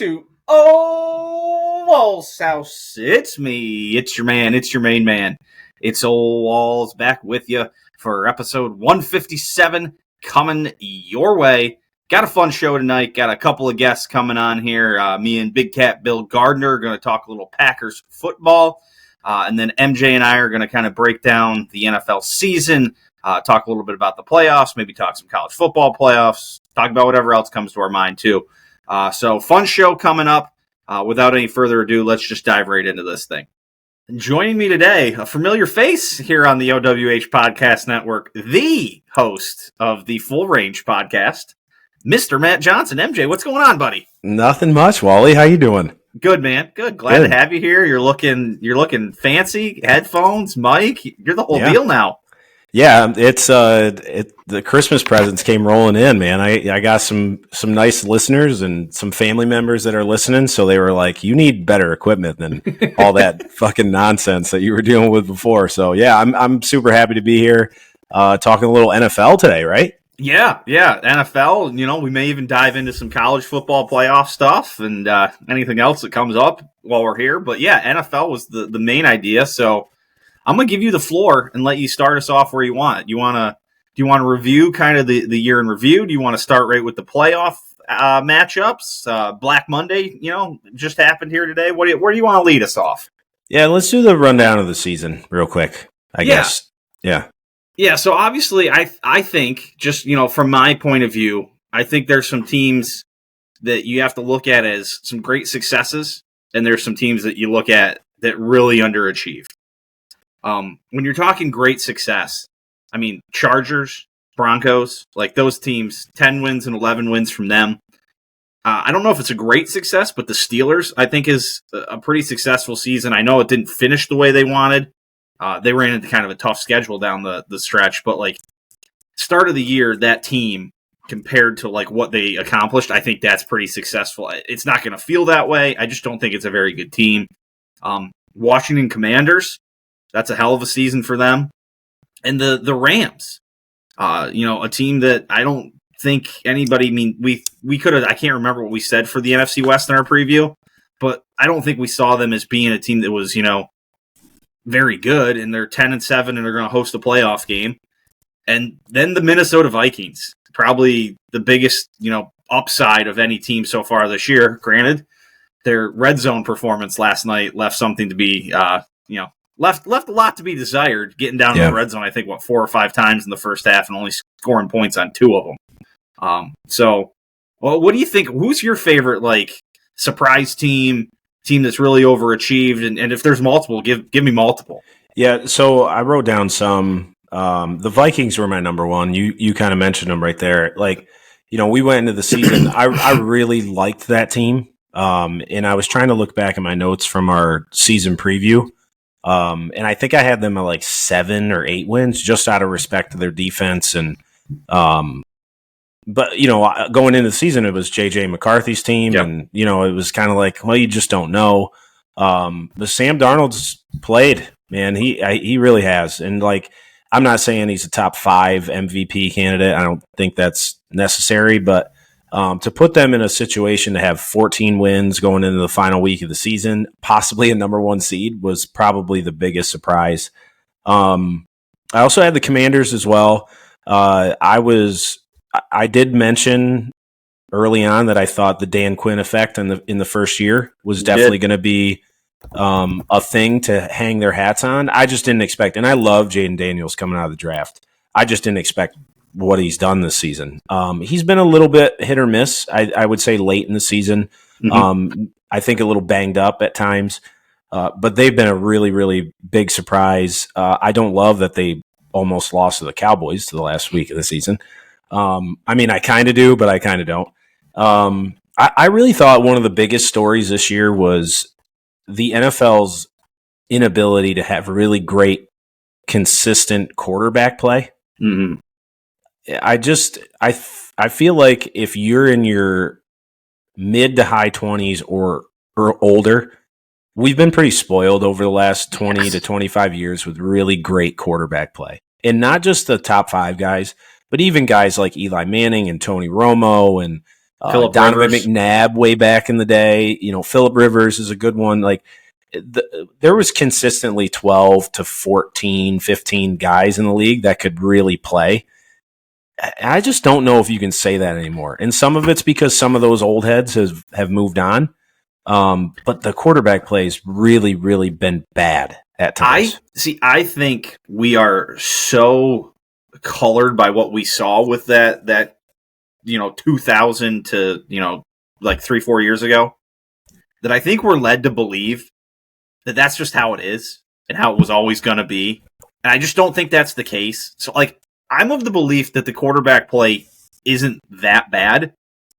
to Ole Walls House. It's me. It's your man. It's your main man. It's Ole Walls back with you for episode 157 coming your way. Got a fun show tonight. Got a couple of guests coming on here. Me and Big Cat Bill Gardner are going to talk a little Packers football. And then MJ and I are going to kind of break down the NFL season, talk a little bit about the playoffs, maybe talk some college football playoffs, talk about whatever else comes to our mind too. So fun show coming up. Without any further ado, let's just dive right into this thing. Joining me today, a familiar face here on the OWH Podcast Network, the host of the Full Range Podcast, Mr. Matt Johnson. MJ, what's going on, buddy? Nothing much, Wally. How you doing? Good, man. Good. Glad to have you here. You're looking fancy. Headphones, mic. You're the whole deal now. Yeah, it's the Christmas presents came rolling in, man. I got some nice listeners and some family members that are listening, so they were like, "You need better equipment than all that fucking nonsense that you were dealing with before." So yeah, I'm super happy to be here, talking a little NFL today, right? Yeah, NFL. You know, we may even dive into some college football playoff stuff and anything else that comes up while we're here. But yeah, NFL was the main idea, so I'm going to give you the floor and let you start us off where you want. Do you want to review kind of the year in review? Do you want to start right with the playoff matchups? Black Monday, just happened here today. Where do you want to lead us off? Yeah, let's do the rundown of the season real quick, I guess. Yeah. Yeah, so obviously I think, just, from my point of view, I think there's some teams that you have to look at as some great successes, and there's some teams that you look at that really underachieved. When you're talking great success, I mean, Chargers, Broncos, like those teams, 10 wins and 11 wins from them. I don't know if it's a great success, but the Steelers, I think, is a pretty successful season. I know it didn't finish the way they wanted. They ran into kind of a tough schedule down the stretch, but like start of the year, that team compared to like what they accomplished, I think that's pretty successful. It's not going to feel that way. I just don't think it's a very good team. Washington Commanders, that's a hell of a season for them. And the Rams, a team that I don't think anybody, we could have, I can't remember what we said for the NFC West in our preview, but I don't think we saw them as being a team that was, very good, and they're 10-7 and they're going to host a playoff game. And then the Minnesota Vikings, probably the biggest, upside of any team so far this year. Granted, their red zone performance last night left something to be, left a lot to be desired, getting down to the red zone, I think, 4 or 5 times in the first half and only scoring points on 2 of them. What do you think? Who's your favorite, surprise team that's really overachieved? And if there's multiple, give me multiple. Yeah, so I wrote down some. The Vikings were my number one. You kind of mentioned them right there. We went into the season. I really liked that team. And I was trying to look back at my notes from our season preview. And I think I had them at 7 or 8 wins, just out of respect to their defense. And, but going into the season, it was JJ McCarthy's team. Yep. And, it was kind of like, well, you just don't know. But Sam Darnold's played, man. He really has. And I'm not saying he's a top 5 MVP candidate. I don't think that's necessary, but to put them in a situation to have 14 wins going into the final week of the season, possibly a number 1 seed, was probably the biggest surprise. I also had the Commanders as well. I did mention early on that I thought the Dan Quinn effect in the first year was definitely going to be a thing to hang their hats on. I just didn't expect, and I love Jaden Daniels coming out of the draft. I just didn't expect what he's done this season. He's been a little bit hit or miss, I would say, late in the season. Mm-hmm. I think a little banged up at times, but they've been a really, really big surprise. I don't love that they almost lost to the Cowboys to the last week of the season. I kind of do, but I kind of don't. I really thought one of the biggest stories this year was the NFL's inability to have really great, consistent quarterback play. Mm-hmm. I feel like if you're in your mid to high 20s or older, we've been pretty spoiled over the last 20 to 25 years with really great quarterback play. And not just the top 5 guys, but even guys like Eli Manning and Tony Romo and Donovan Rivers. McNabb way back in the day. Phillip Rivers is a good one. Like there was consistently 12 to 14, 15 guys in the league that could really play. I just don't know if you can say that anymore. And some of it's because some of those old heads have moved on. But the quarterback play has really, really been bad at times. I think we are so colored by what we saw with that 2000 to, like 3-4 years ago, that I think we're led to believe that that's just how it is and how it was always going to be. And I just don't think that's the case. So, like, I'm of the belief that the quarterback play isn't that bad.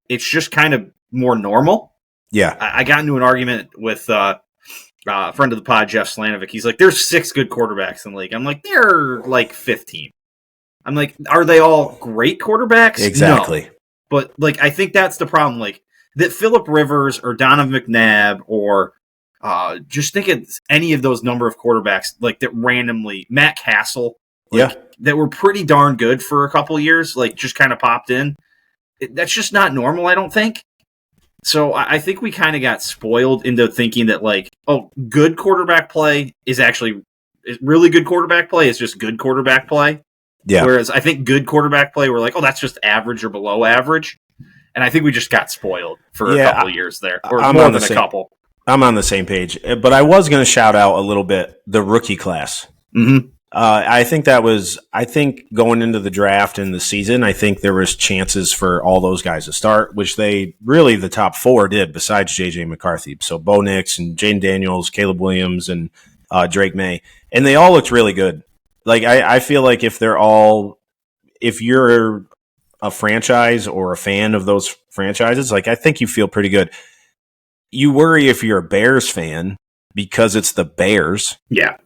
It's just kind of more normal. Yeah. I got into an argument with a friend of the pod, Jeff Slanovic. He's like, there's 6 good quarterbacks in the league. I'm like, they're like 15. I'm like, are they all great quarterbacks? Exactly. No. But, like, I think that's the problem. Like, that Phillip Rivers or Donovan McNabb or just think of any of those number of quarterbacks, like, that randomly, Matt Castle, that were pretty darn good for a couple years, like, just kind of popped in. That's just not normal, I don't think. So I think we kind of got spoiled into thinking that, like, good quarterback play is actually really good quarterback play is just good quarterback play. Yeah. Whereas I think good quarterback play, we're like, that's just average or below average. And I think we just got spoiled for a couple years there, or more than a couple. I'm on the same page, but I was going to shout out a little bit the rookie class. Mm-hmm. I think going into the draft and the season, I think there was chances for all those guys to start, which the top 4 did besides J.J. McCarthy. So Bo Nix and Jaden Daniels, Caleb Williams, and Drake May. And they all looked really good. Like, I feel like if you're a franchise or a fan of those franchises, like, I think you feel pretty good. You worry if you're a Bears fan because it's the Bears. Yeah.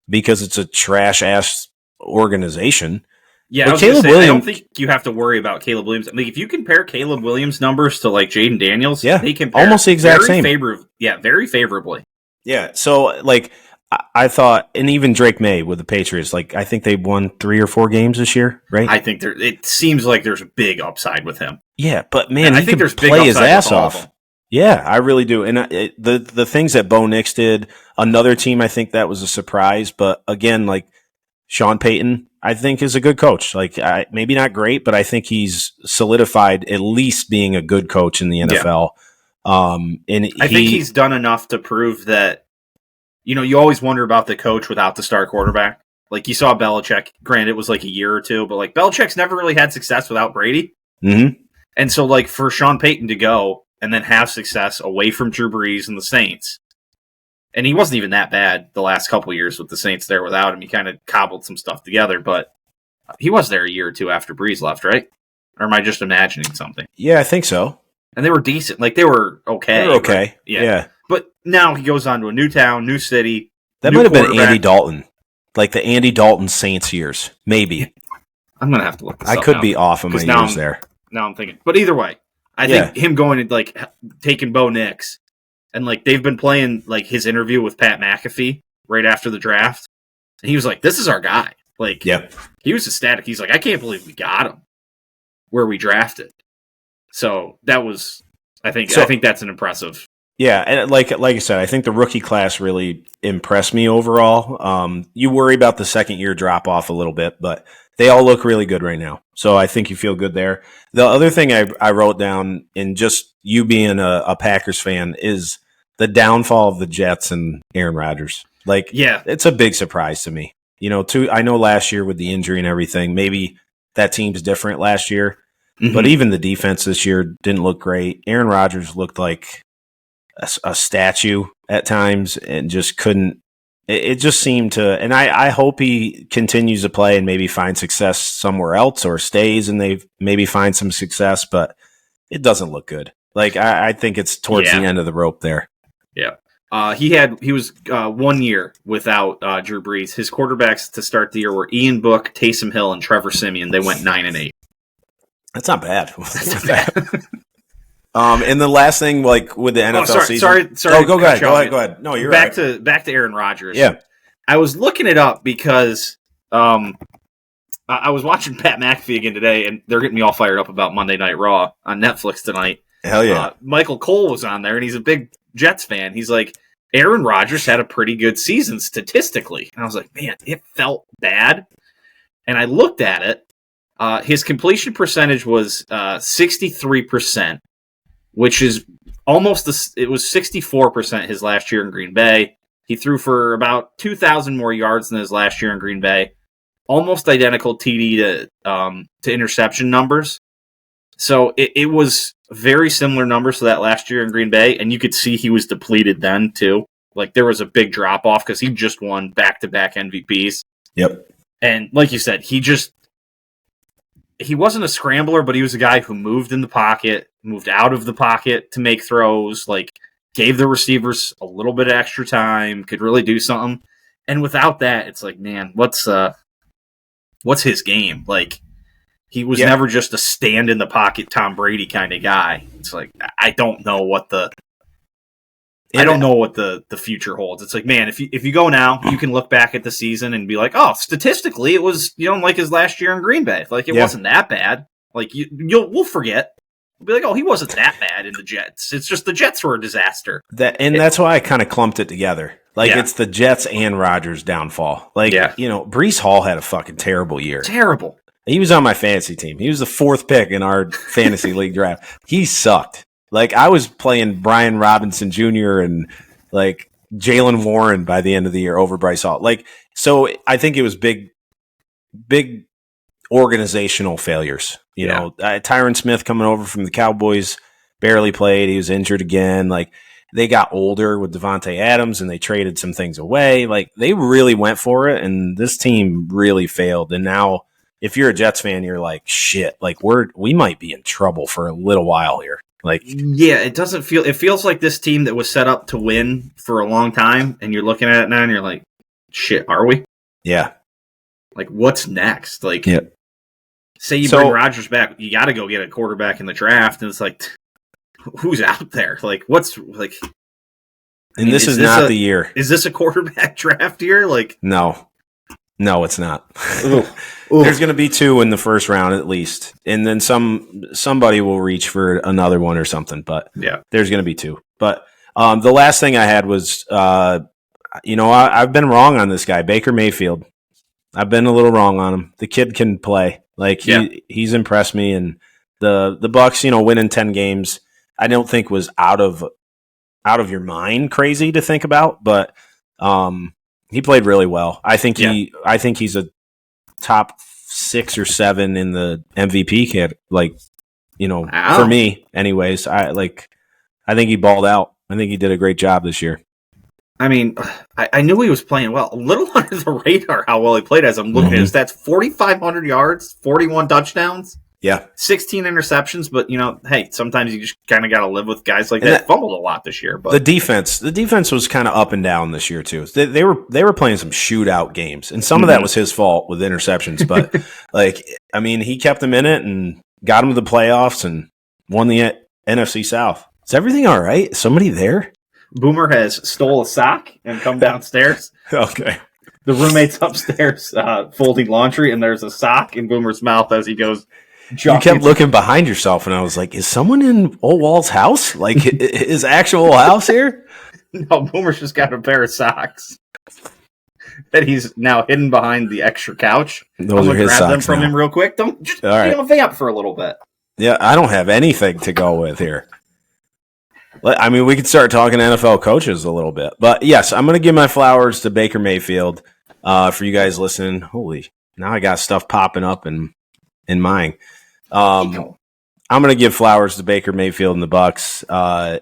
Because it's a trash-ass organization. Yeah, I don't think you have to worry about Caleb Williams. I mean, if you compare Caleb Williams' numbers to, like, Jaden Daniels, they compare almost the exact same. Very favorably. Yeah, so, like, I thought, and even Drake May with the Patriots, like, I think they won 3 or 4 games this year, right? I think it seems like there's a big upside with him. Yeah, but, man, I think there's play his ass off. Yeah, I really do. And the things that Bo Nix did, another team, I think that was a surprise. But again, like, Sean Payton, I think, is a good coach. Like, maybe not great, but I think he's solidified at least being a good coach in the NFL. Yeah. I think he's done enough to prove that, you always wonder about the coach without the star quarterback. Like, you saw Belichick, granted, it was like a year or two, but, like, Belichick's never really had success without Brady. Mm-hmm. And so, like, for Sean Payton to go and then have success away from Drew Brees and the Saints. And he wasn't even that bad the last couple of years with the Saints there without him. He kind of cobbled some stuff together, but he was there a year or two after Brees left, right? Or am I just imagining something? Yeah, I think so. And they were decent. Like, they were okay. They were okay. Right? Yeah. But now he goes on to a new town, new city. That might have been Andy Dalton. Like the Andy Dalton Saints years. Maybe. I'm going to have to look this up. I could be off on my years there. Now I'm thinking. But either way. I think him going and, like, taking Bo Nix, and, like, they've been playing, like, his interview with Pat McAfee right after the draft, and he was like, this is our guy. Like, he was ecstatic. He's like, I can't believe we got him where we drafted. So that was, I think that's an impressive. Yeah, and like I said, I think the rookie class really impressed me overall. You worry about the second-year drop-off a little bit, but they all look really good right now. So I think you feel good there. The other thing I wrote down, in just you being a Packers fan, is the downfall of the Jets and Aaron Rodgers. Like, it's a big surprise to me. I know last year with the injury and everything, maybe that team's different last year. Mm-hmm. But even the defense this year didn't look great. Aaron Rodgers looked like a statue at times and just couldn't. It just seemed to, and I hope he continues to play and maybe find success somewhere else, or stays and they maybe find some success, but it doesn't look good. Like, I think it's towards the end of the rope there. Yeah. He was 1 year without Drew Brees. His quarterbacks to start the year were Ian Book, Taysom Hill, and Trevor Siemian. They went 9-8. That's not bad. That's not bad. And the last thing, like, with the NFL season. Sorry. Go ahead. No, you're back to Aaron Rodgers. Yeah. I was looking it up because I was watching Pat McAfee again today, and they're getting me all fired up about Monday Night Raw on Netflix tonight. Hell yeah. Michael Cole was on there, and he's a big Jets fan. He's like, Aaron Rodgers had a pretty good season statistically. And I was like, man, it felt bad. And I looked at it. His completion percentage was 63%, which is it was 64% his last year in Green Bay. He threw for about 2,000 more yards than his last year in Green Bay. Almost identical TD to interception numbers. So it was very similar numbers to that last year in Green Bay, and you could see he was depleted then too. Like there was a big drop off because he just won back-to-back MVPs. Yep. And like you said, he wasn't a scrambler, but he was a guy who moved in the pocket, moved out of the pocket to make throws, like gave the receivers a little bit of extra time, could really do something. And without that, it's like, man, what's his game? Like, he was never just a stand in the pocket Tom Brady kind of guy. It's like, I don't know what the future holds. It's like, man, if you go now, you can look back at the season and be like, oh, statistically, it was, like his last year in Green Bay. Like, it wasn't that bad. Like, we'll forget. We'll be like, oh, he wasn't that bad in the Jets. It's just the Jets were a disaster. That's why I kind of clumped it together. Like, it's the Jets and Rodgers' downfall. Like, Breece Hall had a fucking terrible year. Terrible. He was on my fantasy team. He was the 4th pick in our fantasy league draft. He sucked. Like, I was playing Brian Robinson Jr. and, like, Jalen Warren by the end of the year over Bryce Hall. Like, so I think it was big organizational failures. You know, Tyron Smith coming over from the Cowboys barely played. He was injured again. Like, they got older with Devontae Adams, and they traded some things away. Like, they really went for it, and this team really failed. And now, if you're a Jets fan, you're like, shit, like, we might be in trouble for a little while here. Like, yeah, it feels like this team that was set up to win for a long time, and you're looking at it now, and you're like, shit, are we? Yeah. Like, what's next? Like, say you bring Rodgers back, you got to go get a quarterback in the draft, and it's like, who's out there? Like, what's like? And this is not the year. Is this a quarterback draft year? Like, no, it's not. Ooh. There's going to be 2 in the first round at least, and then somebody will reach for another one or something. But there's going to be 2. But the last thing I had was, I've been wrong on this guy, Baker Mayfield. I've been a little wrong on him. The kid can play. Like he's impressed me, and the Bucs, winning 10 games, I don't think was out of your mind crazy to think about, but he played really well. I think he's a top 6 or 7 in the MVP kid. Like, for me, anyways. I think he balled out. I think he did a great job this year. I mean, I knew he was playing well. A little under the radar how well he played as I'm looking at his stats. 4,500 yards, 41 touchdowns. Yeah. 16 interceptions, but, hey, sometimes you just kind of got to live with guys like that. Fumbled a lot this year. But the defense was kind of up and down this year, too. They were playing some shootout games, and some of that was his fault with interceptions. But, he kept them in it and got them to the playoffs and won the NFC South. Is everything all right? Is somebody there? Boomer has stole a sock and come downstairs. Okay. The roommate's upstairs folding laundry, and there's a sock in Boomer's mouth as he goes. You kept looking behind yourself, and I was like, is someone in Ole Walls' house? Like, his actual house here? No, Boomer's just got a pair of socks that he's now hidden behind the extra couch. Those are his socks. Grab them from him real quick. Don't just vamp for a little bit. Yeah, I don't have anything to go with here. I mean, we could start talking NFL coaches a little bit. But, yes, I'm going to give my flowers to Baker Mayfield for you guys listening. Holy, now I got stuff popping up in mine. I'm going to give flowers to Baker Mayfield and the Bucs.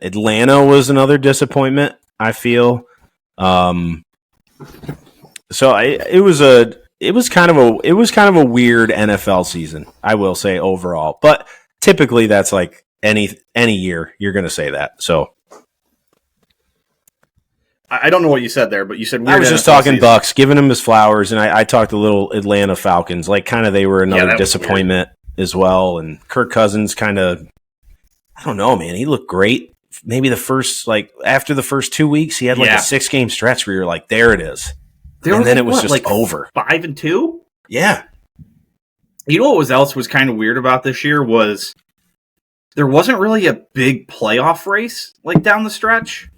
Atlanta was another disappointment, I feel. So it was kind of a weird NFL season, I will say overall. But typically that's like any year you're going to say that. So I don't know what you said there, but you said weird. I was just talking season. Bucs, giving him his flowers, and I talked a little Atlanta Falcons, like kind of they were another disappointment as well. And Kirk Cousins kind of, I don't know, man, he looked great. Maybe after the first 2 weeks, he had a 6-game stretch where you're like, there it is. And then it was just over. 5-2? Yeah. You know what else was kind of weird about this year was there wasn't really a big playoff race like down the stretch.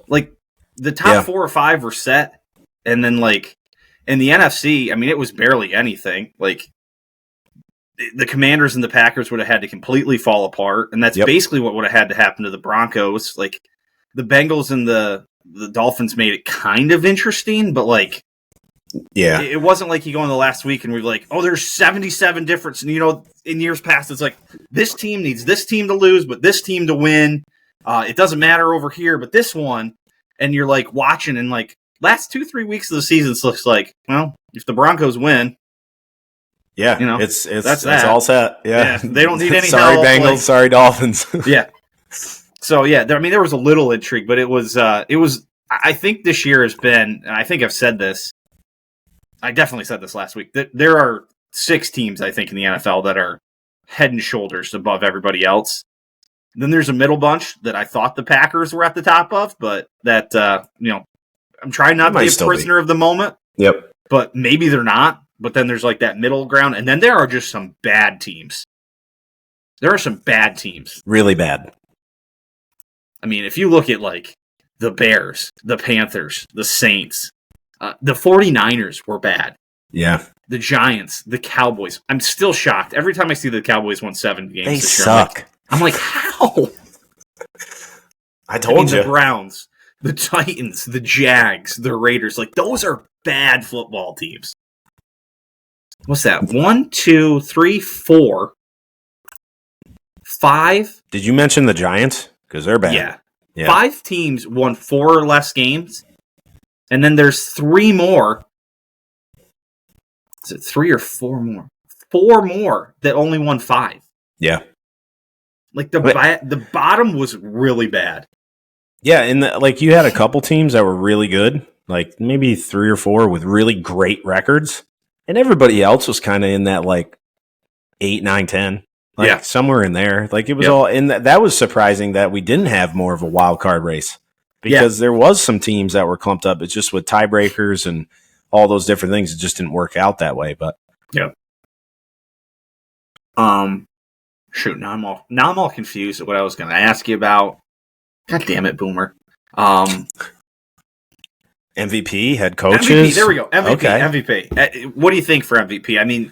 Like the top 4 or 5 were set, and then like in the NFC, I mean, it was barely anything. Like the Commanders and the Packers would have had to completely fall apart, and that's basically what would have had to happen to the Broncos. Like the Bengals and the Dolphins made it kind of interesting, but like. Yeah, it wasn't like you go in the last week and we're like, oh, there's 77 difference. And, you know, in years past, it's like this team needs this team to lose, but this team to win. It doesn't matter over here, but this one. And you're like watching and like last 2-3 weeks of the season looks like, well, if the Broncos win. Yeah, you know, it's all set. Yeah. They don't need any sorry, help. Bengals. Sorry, Dolphins. Yeah. So, yeah, there was a little intrigue, but it was, I think this year has been, and I think I've said this, I definitely said this last week, that there are 6 teams, I think, in the NFL that are head and shoulders above everybody else. Then there's a middle bunch that I thought the Packers were at the top of, but that, I'm trying not to be a prisoner of the moment. Yep. But maybe they're not. But then there's like that middle ground. And then there are just some bad teams. There are some bad teams. Really bad. I mean, if you look at like the Bears, the Panthers, the Saints, the 49ers were bad. Yeah. The Giants, the Cowboys. I'm still shocked. Every time I see the Cowboys won 7 games they this year, suck. I'm like, how? I told you. The Browns, the Titans, the Jags, the Raiders. Like, those are bad football teams. What's that? 1, 2, 3, 4, 5. Did you mention the Giants? Because they're bad. Yeah. 5 teams won 4 or less games. And then there's 3 more. Is it 3 or 4 more? 4 more that only won 5. Yeah. Like the bottom was really bad. Yeah, and like you had a couple teams that were really good, like maybe 3 or 4 with really great records, and everybody else was kind of in that like 8, 9, 10, like somewhere in there. Like it was all, and that was surprising that we didn't have more of a wild card race because there was some teams that were clumped up. It's just with tiebreakers and all those different things, it just didn't work out that way. But shoot, now I'm all confused at what I was going to ask you about. God damn it, Boomer. MVP, head coaches. MVP, there we go. MVP, okay. MVP. What do you think for MVP? I mean,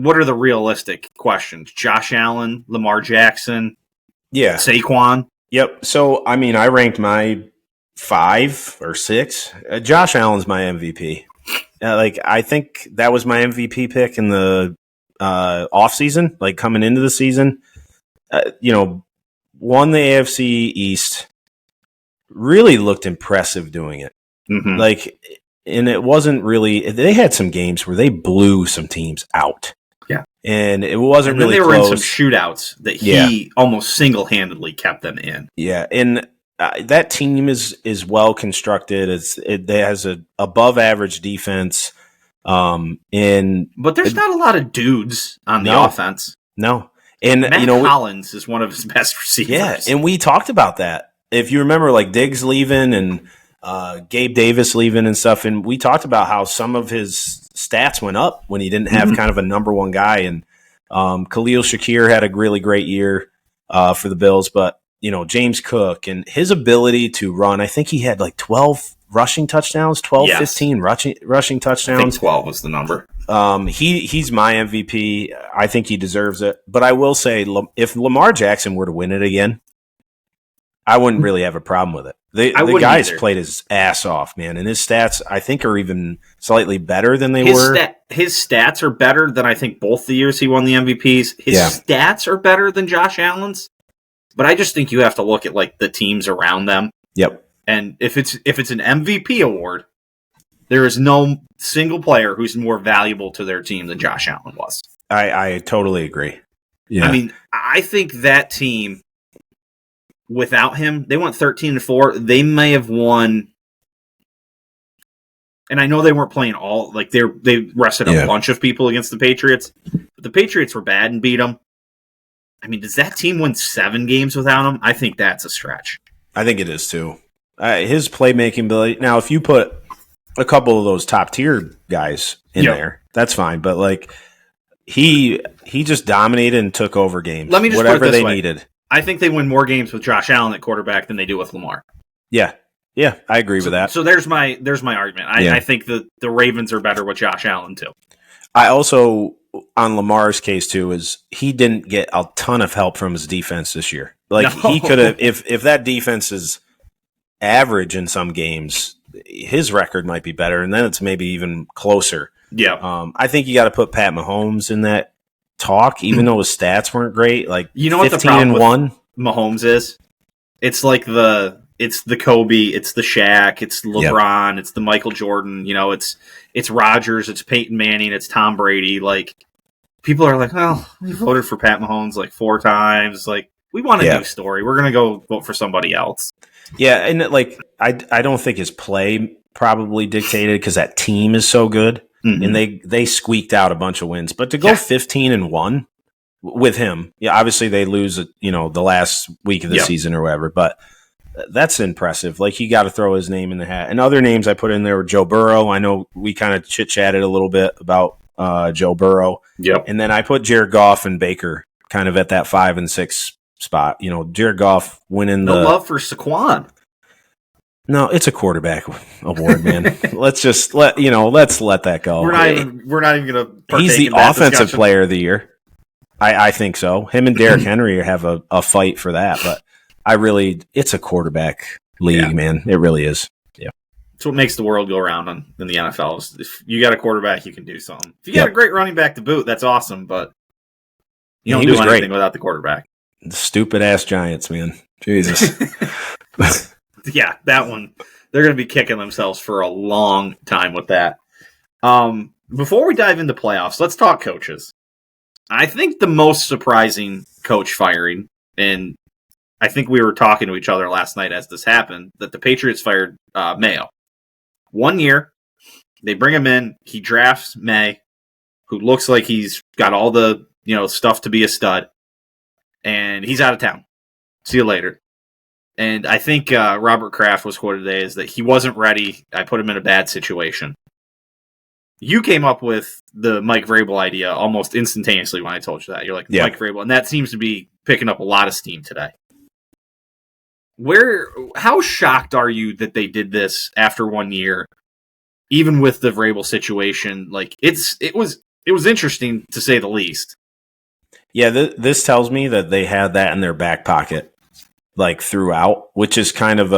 what are the realistic questions? Josh Allen, Lamar Jackson, Saquon. Yep. So, I mean, I ranked my 5 or 6. Josh Allen's my MVP. I think that was my MVP pick in the off season, like coming into the season. Won the AFC East. Really looked impressive doing it. Mm-hmm. And it wasn't really. They had some games where they blew some teams out. Yeah, and it wasn't really. They were close. in some shootouts that he almost single-handedly kept them in. Yeah, and that team is well constructed. It has a above average defense. But there's not a lot of dudes on the offense. No, and Matt Collins is one of his best receivers. Yeah, and we talked about that. If you remember, like Diggs leaving and Gabe Davis leaving and stuff, and we talked about how some of his stats went up when he didn't have kind of a number one guy. And Khalil Shakir had a really great year for the Bills, but James Cook and his ability to run, I think he had like 12 rushing touchdowns, 15 rushing touchdowns. I think 12 was the number. He's my MVP. I think he deserves it. But I will say, if Lamar Jackson were to win it again, I wouldn't really have a problem with it. The guy's played his ass off, man, and his stats, I think, are even slightly better than they were. His stats are better than I think both the years he won the MVPs. His stats are better than Josh Allen's, but I just think you have to look at like the teams around them. Yep. And if it's an MVP award, there is no single player who's more valuable to their team than Josh Allen was. I totally agree. Yeah. I mean, I think that team, without him, they went 13-4. They may have won, and I know they weren't playing all. Like they rested a bunch of people against the Patriots, but the Patriots were bad and beat them. I mean, does that team win 7 games without him? I think that's a stretch. I think it is too. His playmaking ability. Now, if you put a couple of those top tier guys in there. That's fine, but like he just dominated and took over games. Let me just whatever put it this they way. needed. I think they win more games with Josh Allen at quarterback than they do with Lamar. Yeah, I agree with that. So there's my argument. I think the Ravens are better with Josh Allen too. I also, on Lamar's case too, is he didn't get a ton of help from his defense this year. Like he could have, if that defense is average in some games, his record might be better, and then it's maybe even closer. Yeah. I think you got to put Pat Mahomes in that talk, even though his stats weren't great. Like, you know what the problem with Mahomes is? It's like it's the Kobe, it's the Shaq, it's LeBron, it's the Michael Jordan. You know, it's Rodgers, it's Peyton Manning, it's Tom Brady. Like, people are like, "Oh, we voted for Pat Mahomes like 4 times." Like, we want a new story. We're gonna go vote for somebody else. Yeah, and like I don't think his play probably dictated because that team is so good, and they squeaked out a bunch of wins. But to go 15-1 with him, obviously they lose, the last week of the season or whatever, but that's impressive. Like, you got to throw his name in the hat. And other names I put in there were Joe Burrow. I know we kind of chit-chatted a little bit about Joe Burrow. Yep. And then I put Jared Goff and Baker kind of at that 5 and 6 spot. Jared Goff winning the love for Saquon. No, it's a quarterback award, man. Let's let that go. We're not even going to. He's the offensive player of the year. I think so. Him and Derrick Henry have a fight for that, but it's a quarterback league, man. It really is. Yeah. It's what makes the world go round in the NFL. If you got a quarterback, you can do something. If you got a great running back to boot, that's awesome, but you don't do anything without the quarterback. The stupid ass Giants, man. Jesus. Yeah, that one. They're going to be kicking themselves for a long time with that. Before we dive into playoffs, let's talk coaches. I think the most surprising coach firing, and I think we were talking to each other last night as this happened, that the Patriots fired Mayo. 1 year, they bring him in, he drafts May, who looks like he's got all the stuff to be a stud, and he's out of town. See you later. And I think Robert Kraft was quoted today as that he wasn't ready. I put him in a bad situation. You came up with the Mike Vrabel idea almost instantaneously when I told you that. You're like, Mike Vrabel. And that seems to be picking up a lot of steam today. How shocked are you that they did this after 1 year, even with the Vrabel situation? Like, it was interesting to say the least. Yeah, this tells me that they had that in their back pocket, like, throughout, which is kind of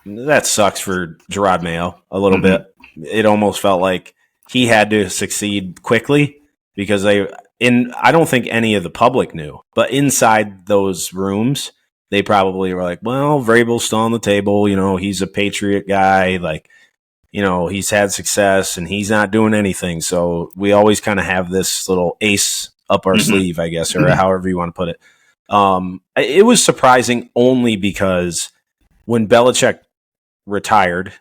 that sucks for Gerard Mayo a little bit. It almost felt like he had to succeed quickly because I don't think any of the public knew, but inside those rooms, they probably were like, well, Vrabel's still on the table. He's a Patriot guy. Like, he's had success and he's not doing anything. So we always kind of have this little ace up our sleeve, I guess, or however you want to put it. It was surprising only because when Belichick retired,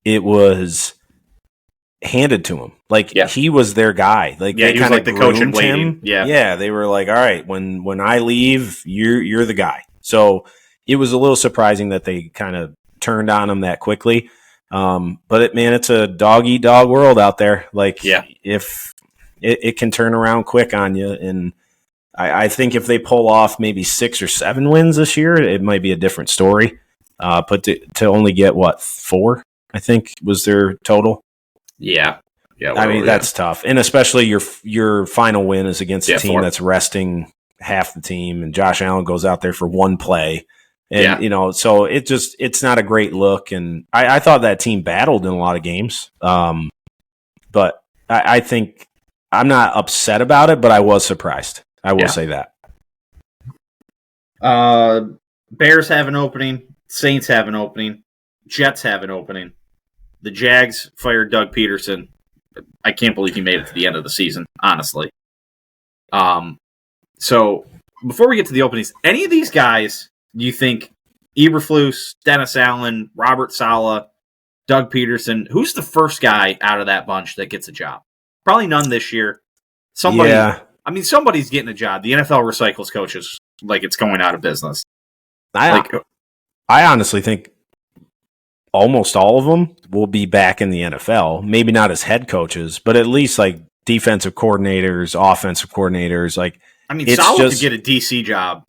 it was handed to him. Like, he was their guy. Like, they kind of the coach in waiting. Yeah, they were like, all right, when I leave, you're the guy. So it was a little surprising that they kind of turned on him that quickly. But it's a dog-eat-dog world out there. Like, if it can turn around quick on you, and I think if they pull off maybe 6 or 7 wins this year, it might be a different story. But to only get 4, I think was their total. Yeah. That's tough, and especially your final win is against a team that's resting half the team, and Josh Allen goes out there for 1 play, and so it's not a great look. And I thought that team battled in a lot of games, but I think I'm not upset about it, but I was surprised. I will say that. Bears have an opening. Saints have an opening. Jets have an opening. The Jags fired Doug Peterson. I can't believe he made it to the end of the season, honestly. So before we get to the openings, any of these guys, do you think Eberflus, Dennis Allen, Robert Saleh, Doug Peterson, who's the first guy out of that bunch that gets a job? Probably none this year. Somebody's getting a job. The NFL recycles coaches like it's going out of business. I honestly think almost all of them will be back in the NFL. Maybe not as head coaches, but at least like defensive coordinators, offensive coordinators. Like, I mean, it's Saleh just could get a DC job.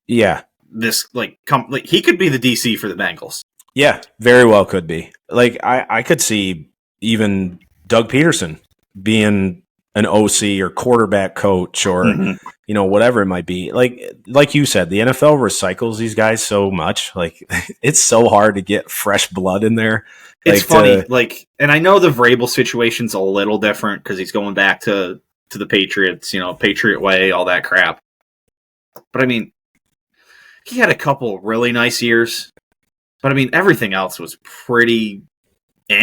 Yeah. He could be the DC for the Bengals. Yeah, very well could be. Like, I could see even Doug Peterson being an OC or quarterback coach or, whatever it might be. Like you said, the NFL recycles these guys so much. Like, it's so hard to get fresh blood in there. It's funny. And I know the Vrabel situation's a little different because he's going back to the Patriots, Patriot way, all that crap. But I mean, he had a couple really nice years. But I mean, everything else was pretty He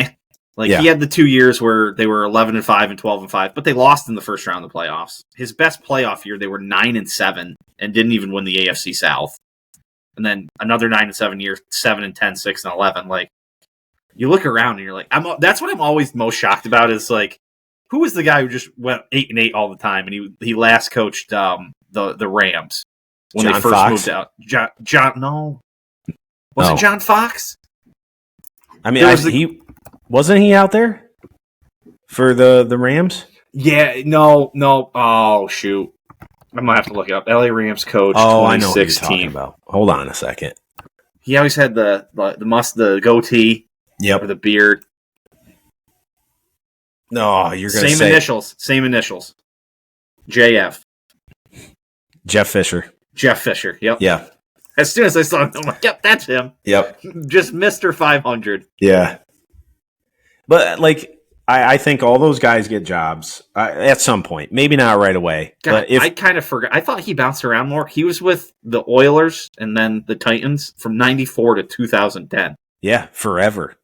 had the 2 years where they were 11-5 and 12-5, but they lost in the first round of the playoffs. His best playoff year, they were 9-7 and didn't even win the AFC South. And then another 9-7 year, 7-10, 6-11. Like, you look around and you're like, that's what I'm always most shocked about is like, who was the guy who just went 8-8 all the time? And he last coached the Rams when John they first Fox? moved out. No, was it John Fox? I mean, he wasn't he out there for the Rams? Yeah, no. Oh shoot, I'm gonna have to look it up. LA Rams coach. Oh, I know what you're 2016. talking about. Hold on a second. He always had the goatee. Yep. Or the beard. No, you're gonna Same initials. JF. Jeff Fisher. Jeff Fisher. Yep. Yeah. As soon as I saw him, I'm like, yep, that's him. Yep. Just Mr. 500. Yeah. But I think all those guys get jobs at some point. Maybe not right away. God, but I kind of forgot. I thought he bounced around more. He was with the Oilers and then the Titans from 94 to 2010. Yeah, forever.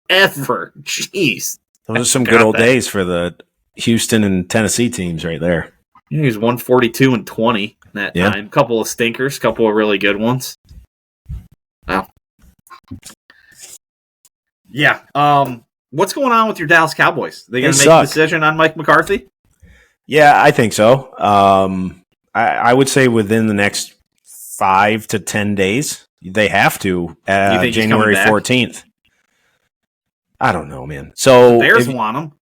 Jeez. Those are some good old days for the Houston and Tennessee teams right there. Yeah, he was 142 and 20 that time. Couple of stinkers, couple of really good ones. Wow. Yeah. What's going on with your Dallas Cowboys? They going to make a decision on Mike McCarthy? Yeah, I think so. I would say within the next 5 to 10 days, they have to. January 14th. I don't know, man. So the Bears want him.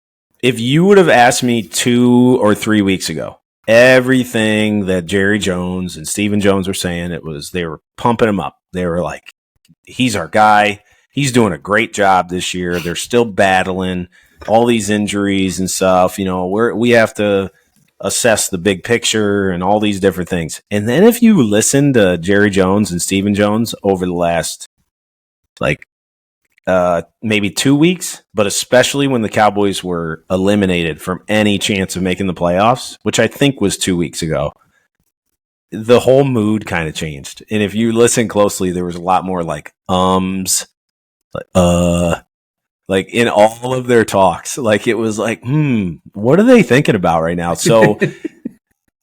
If you would have asked me 2 or 3 weeks ago, everything that Jerry Jones and Stephen Jones were saying, they were pumping him up. They were like, he's our guy. He's doing a great job this year. They're still battling all these injuries and stuff. We have to assess the big picture and all these different things. And then if you listen to Jerry Jones and Stephen Jones over the last maybe 2 weeks, but especially when the Cowboys were eliminated from any chance of making the playoffs, which I think was 2 weeks ago, the whole mood kind of changed. And if you listen closely, there was a lot more in all of their talks. It was what are they thinking about right now? So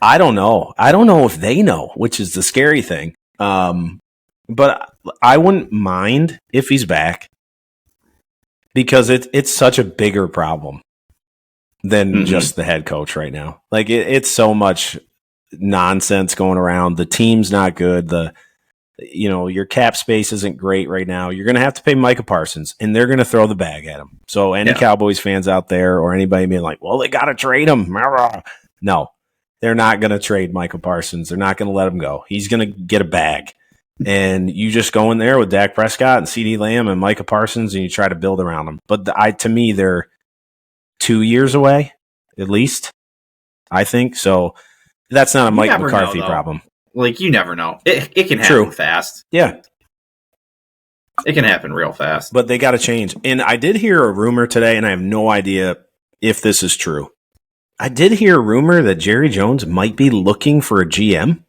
I don't know. I don't know if they know, which is the scary thing. But I wouldn't mind if he's back, because it's such a bigger problem than just the head coach right now. It's so much nonsense going around. The team's not good. Your cap space isn't great right now. You're going to have to pay Micah Parsons, and they're going to throw the bag at him. So any Cowboys fans out there or anybody being like, well, they got to trade him. No, they're not going to trade Micah Parsons. They're not going to let him go. He's going to get a bag. And you just go in there with Dak Prescott and CeeDee Lamb and Micah Parsons, and you try to build around them. But to me, they're 2 years away, at least, I think. So that's not a Mike McCarthy problem. You never know. It can happen fast. Yeah. It can happen real fast. But they got to change. And I did hear a rumor today, and I have no idea if this is true. I did hear a rumor that Jerry Jones might be looking for a GM.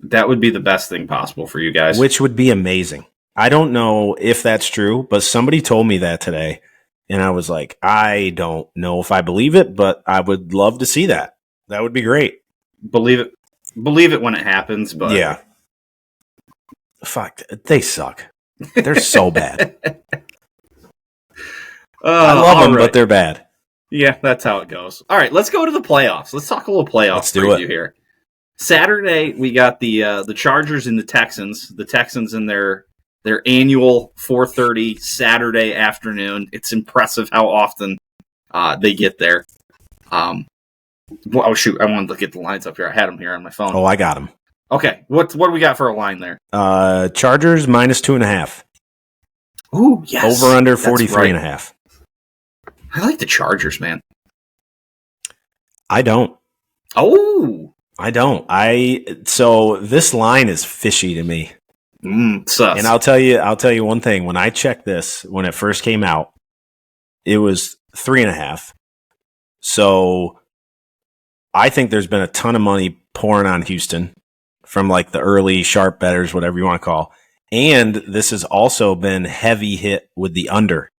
That would be the best thing possible for you guys. Which would be amazing. I don't know if that's true, but somebody told me that today. And I was like, I don't know if I believe it, but I would love to see that. That would be great. Believe it when it happens, but yeah. Fuck, they suck. They're so bad. I love them, but they're bad. Yeah, that's how it goes. All right, let's go to the playoffs. Let's talk a little playoffs preview here. Saturday, we got the Chargers and the Texans. The Texans in their their annual 4:30 Saturday afternoon. It's impressive how often they get there. Oh, shoot. I wanted to get the lines up here. I had them here on my phone. Oh, I got them. Okay. What do we got for a line there? Chargers -2.5. Ooh, yes. Over under 43.5. I like the Chargers, man. I don't. Oh. I don't. So this line is fishy to me. Sus. And I'll tell you one thing. When I checked this, when it first came out, it was 3.5. So I think there's been a ton of money pouring on Houston from like the early sharp bettors, whatever you want to call. And this has also been heavy hit with the under.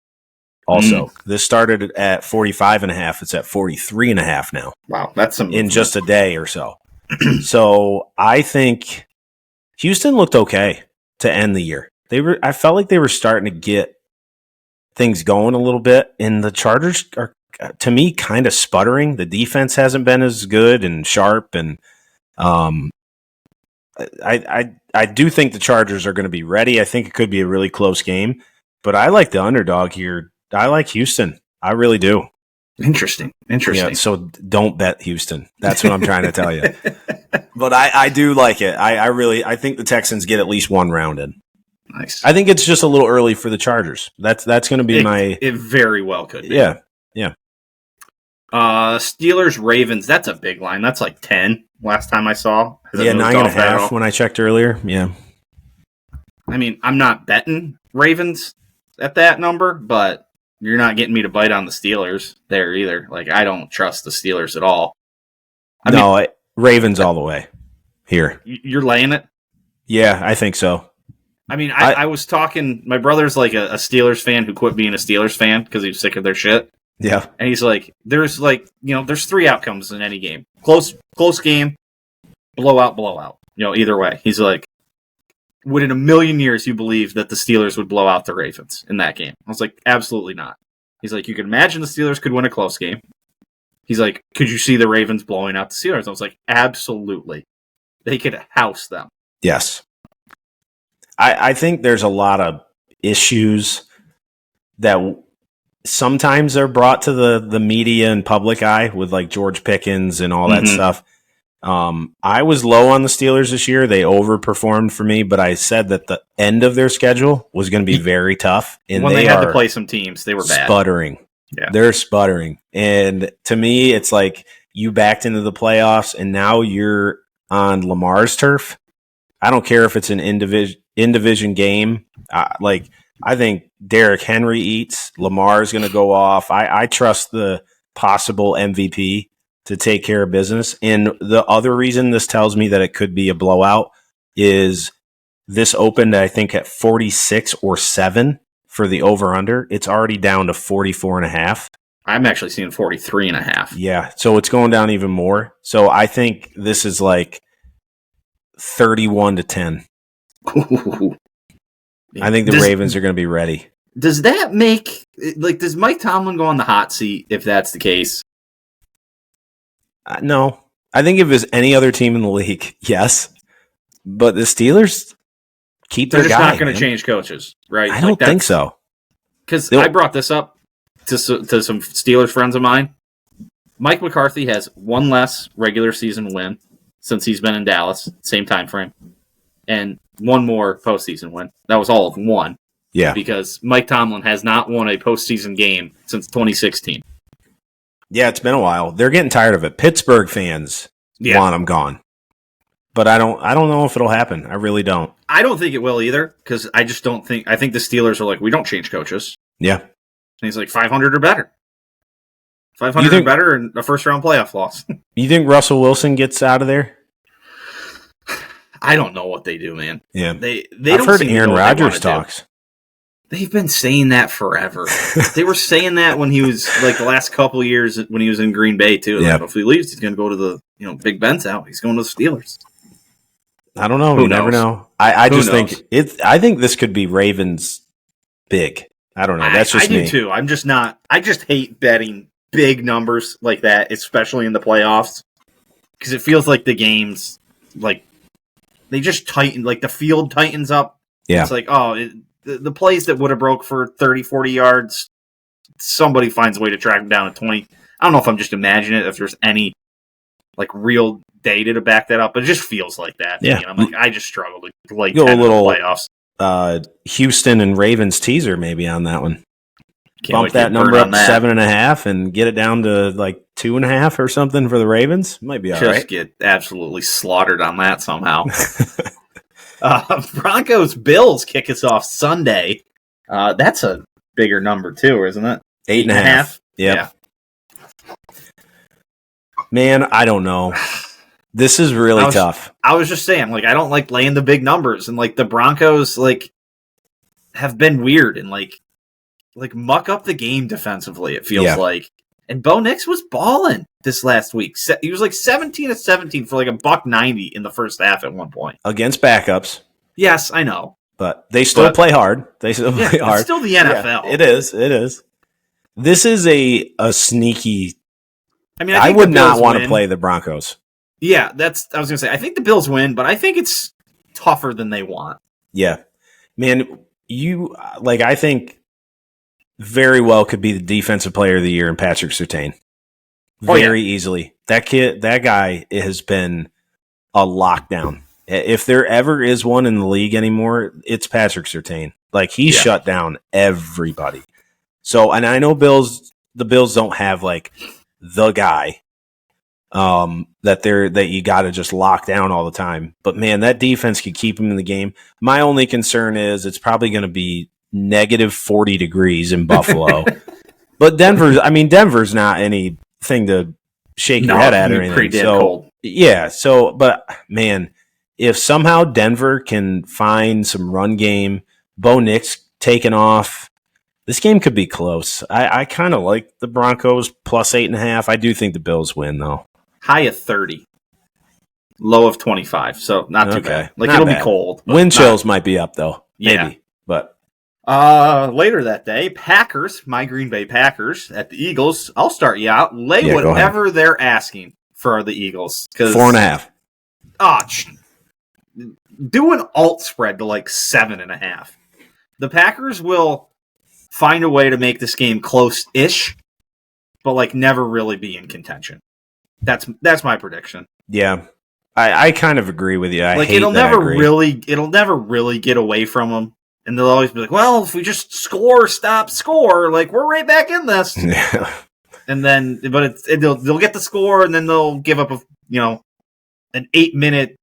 Also, this started at 45.5. It's at 43.5 now. Wow, that's some in just a day or so. So I think Houston looked okay to end the year. I felt like they were starting to get things going a little bit, and the Chargers are, to me, kind of sputtering. The defense hasn't been as good and sharp, and I do think the Chargers are going to be ready. I think it could be a really close game, but I like the underdog here. I like Houston. I really do. Interesting. Yeah, so don't bet Houston. That's what I'm trying to tell you. But I do like it. I think the Texans get at least one round in. Nice. I think it's just a little early for the Chargers. That's going to be It very well could be. Yeah. Steelers Ravens. That's a big line. That's like 10. Last time I saw. 9.5 when I checked earlier. Yeah. I mean, I'm not betting Ravens at that number, but you're not getting me to bite on the Steelers there either. Like, I don't trust the Steelers at all. Ravens all the way here. You're laying it? Yeah, I think so. I mean, I was talking, my brother's like a Steelers fan who quit being a Steelers fan because he was sick of their shit. Yeah. And he's like, there's three outcomes in any game. Close game, blowout. Either way. He's like, would in a million years you believe that the Steelers would blow out the Ravens in that game? I was like, absolutely not. He's like, you can imagine the Steelers could win a close game. He's like, could you see the Ravens blowing out the Steelers? I was like, absolutely. They could house them. Yes. I think there's a lot of issues that sometimes are brought to the media and public eye with like George Pickens and all that stuff. I was low on the Steelers this year. They overperformed for me, but I said that the end of their schedule was going to be very tough. And when they had to play some teams, they were bad. Sputtering. Yeah. They're sputtering. And to me, it's like you backed into the playoffs and now you're on Lamar's turf. I don't care if it's an in-division game. I think Derrick Henry eats. Lamar's going to go off. I trust the possible MVP to take care of business. And the other reason this tells me that it could be a blowout is this opened, I think, at 46 or 7 for the over-under. It's already down to 44.5. I'm actually seeing 43.5. Yeah, so it's going down even more. So I think this is like 31-10. Ooh. I think the Ravens are going to be ready. Does that make does Mike Tomlin go on the hot seat if that's the case? No. I think if it was any other team in the league, yes. But the Steelers keep their guy. They're just not going to change coaches, right? I don't think so. Because I brought this up to some Steelers friends of mine. Mike McCarthy has one less regular season win since he's been in Dallas, same time frame, and one more postseason win. That was all of one. Yeah. Because Mike Tomlin has not won a postseason game since 2016. Yeah, it's been a while. They're getting tired of it. Pittsburgh fans want him gone. But I don't know if it'll happen. I really don't. I don't think it will either, because I just don't think... I think the Steelers are like, we don't change coaches. Yeah. And he's like, 500 or better. 500 or better and a first-round playoff loss. You think Russell Wilson gets out of there? I don't know what they do, man. Yeah. I've heard Aaron Rodgers talks. They've been saying that forever. They were saying that when he was like the last couple of years when he was in Green Bay too. Yeah. Like, if he leaves, he's going to go to the Big Ben's out. He's going to the Steelers. I don't know. You never know. I just think I think this could be Ravens big. I don't know. That's just me. I do too. I'm just not. I just hate betting big numbers like that, especially in the playoffs, because it feels like the games like they just tighten. Like the field tightens up Yeah. It's like, the plays that would have broke for 30, 40 yards, somebody finds a way to track them down at 20. I don't know if I'm just imagining it, if there's any like real data to back that up, but it just feels like that. Yeah. I'm like, I just struggled to like Go a little playoffs. Houston and Ravens teaser maybe on that one. Can't Bump that number up to 7.5 and get it down to like 2.5 or something for the Ravens. Might be all right. Just get absolutely slaughtered on that somehow. Broncos Bills kick us off Sunday. That's a bigger number too, isn't it? 8.5. Yep. Yeah. Man, I don't know. This is really tough. I was just saying, like, I don't like laying the big numbers, and like the Broncos, like, have been weird and like muck up the game defensively. It feels like, and Bo Nix was balling this last week. He was like 17 of 17 for like $190 in the first half at one point against backups. Yes, I know, but they still play hard. They still play hard. It's still the NFL. Yeah, it is. It is. This is a sneaky. I mean, I would not want to play the Broncos. Yeah, I was going to say, I think the Bills win, but I think it's tougher than they want. Yeah. Man, I think very well could be the defensive player of the year in Patrick Surtain. Very easily. That guy has been a lockdown. If there ever is one in the league anymore, it's Patrick Surtain. Like, he shut down everybody. So, and I know the Bills don't have like the guy that you got to just lock down all the time. But man, that defense could keep him in the game. My only concern is it's probably going to be negative 40 degrees in Buffalo. But Denver's not anything to shake your head at or anything. Pretty damn cold. Yeah. But man, if somehow Denver can find some run game, Bo Nix taking off, this game could be close. I kind of like the Broncos plus 8.5. I do think the Bills win, though. High of 30. Low of 25. So not too bad. Like, it'll be cold. Wind chills might be up, though. Maybe. But later that day, Packers, my Green Bay Packers at the Eagles. I'll start you out. Lay whatever they're asking for the Eagles. 4.5. Do an alt spread to like 7.5. The Packers will find a way to make this game close-ish, but like never really be in contention. That's my prediction. Yeah, I kind of agree with you. It'll never really get away from them, and they'll always be like, "Well, if we just stop score, like we're right back in this." Yeah. And then, but they'll get the score, and then they'll give up an 8-minute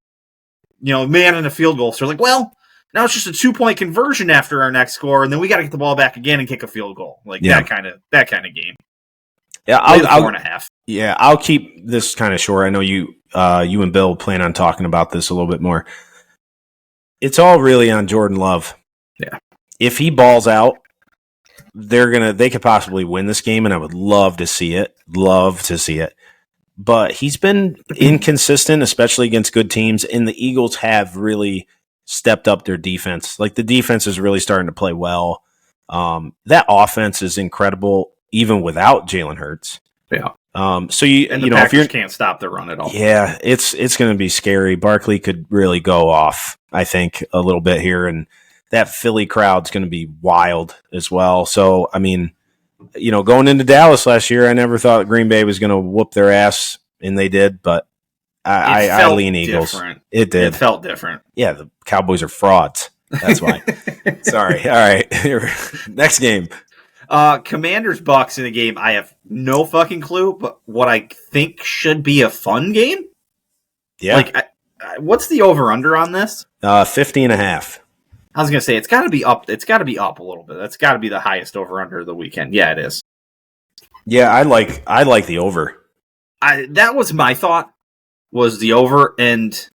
man in a field goal. So they're like, well, now it's just a 2-point conversion after our next score, and then we got to get the ball back again and kick a field goal. That kind of game. Yeah, I'll 4.5. Yeah, I'll keep this kind of short. I know you and Bill plan on talking about this a little bit more. It's all really on Jordan Love. Yeah. If he balls out, they could possibly win this game, and I would love to see it. But he's been inconsistent, especially against good teams, and the Eagles have really stepped up their defense. Like, the defense is really starting to play well. That offense is incredible, even without Jalen Hurts. Yeah. So if you can't stop the run at all. Yeah, it's going to be scary. Barkley could really go off, I think, a little bit here, and that Philly crowd's going to be wild as well. So, I mean, going into Dallas last year, I never thought Green Bay was going to whoop their ass, and they did. But I lean Eagles. Different. It did. It felt different. Yeah, the Cowboys are frauds. That's why. Sorry. All right. Next game. Commanders Bucks in a game I have no fucking clue, but what I think should be a fun game. Yeah. What's the over under on this? 50.5. I was gonna say it's got to be up. It's got to be up a little bit. That's got to be the highest over under of the weekend. Yeah, it is. Yeah, I like the over. That was my thought. Was the over, and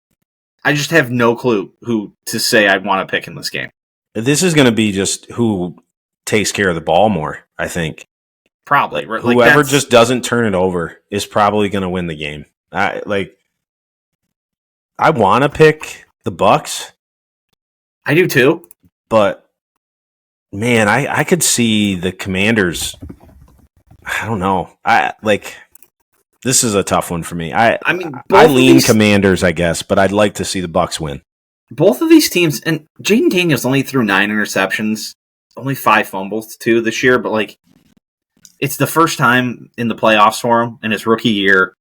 I just have no clue who to say I want to pick in this game. This is going to be just who takes care of the ball more, I think. Probably. Whoever just doesn't turn it over is probably going to win the game. I want to pick the Bucks. I do too. But, man, I could see the Commanders. I don't know. This is a tough one for me. I lean Commanders, I guess, but I'd like to see the Bucks win. both of these teams, and Jaden Daniels only threw 9 interceptions, only 5 fumbles too this year, but like it's the first time in the playoffs for him in his rookie year.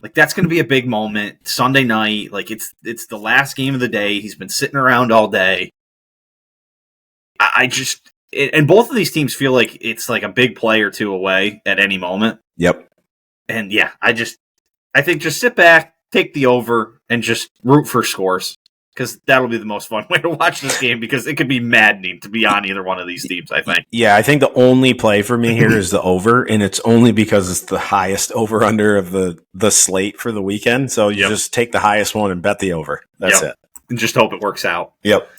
Like that's going to be a big moment Sunday night. Like it's the last game of the day. He's been sitting around all day. And both of these teams feel like it's like a big play or two away at any moment. Yep. And yeah, I think just sit back, take the over, and just root for scores. Because that'll be the most fun way to watch this game because it could be maddening to be on either one of these teams, I think. Yeah, I think the only play for me here is the over, and it's only because it's the highest over-under of the slate for the weekend. So you just take the highest one and bet the over. That's it. And just hope it works out. Yep.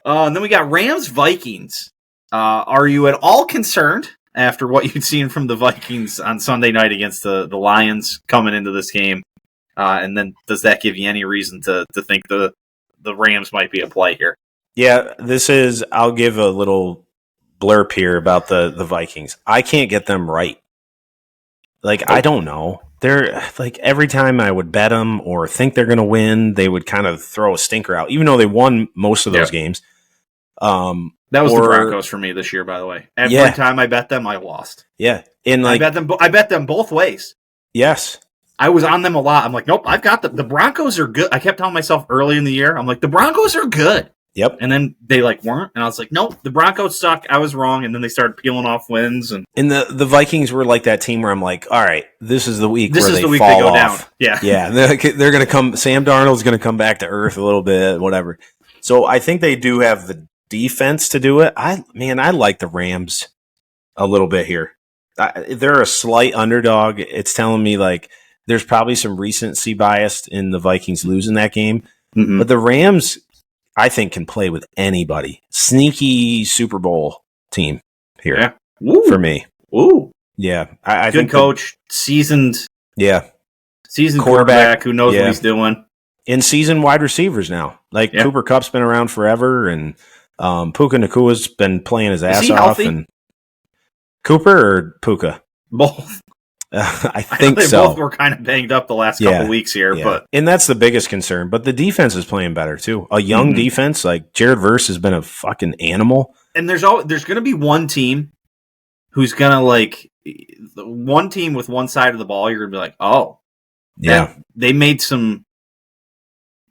And then we got Rams-Vikings. Are you at all concerned after what you'd seen from the Vikings on Sunday night against the Lions coming into this game? And then does that give you any reason to think the Rams might be a play here? Yeah, I'll give a little blurb here about the Vikings. I can't get them right. Like, I don't know. They're like every time I would bet them or think they're going to win, they would kind of throw a stinker out, even though they won most of those games. That was the Broncos for me this year, by the way. Every time I bet them, I lost. Yeah. And like, I bet them both ways. Yes. I was on them a lot. I'm like, nope, I've got the Broncos are good. I kept telling myself early in the year, I'm like, the Broncos are good. Yep. And then they like weren't. And I was like, nope, the Broncos suck. I was wrong. And then they started peeling off wins. And the Vikings were like that team where I'm like, all right, this is the week where they go off. Down. Yeah. Yeah. They're going to come. Sam Darnold's going to come back to earth a little bit, whatever. So I think they do have the defense to do it. I like the Rams a little bit here. They're a slight underdog. It's telling me like there's probably some recency bias in the Vikings losing that game. Mm-hmm. But the Rams, I think, can play with anybody. Sneaky Super Bowl team here for me. Ooh. Yeah. I Good think coach, seasoned quarterback who knows what he's doing. In season wide receivers now. Like Cooper Kupp's been around forever, and Puka Nakua's been playing his ass off. Healthy? And Cooper or Puka? Both. I think they so. Both were kind of banged up the last couple weeks here, and that's the biggest concern. But the defense is playing better too. A young defense like Jared Verse has been a fucking animal. And there's going to be one team who's going to like one team with one side of the ball. You're going to be like, oh, yeah, they made some,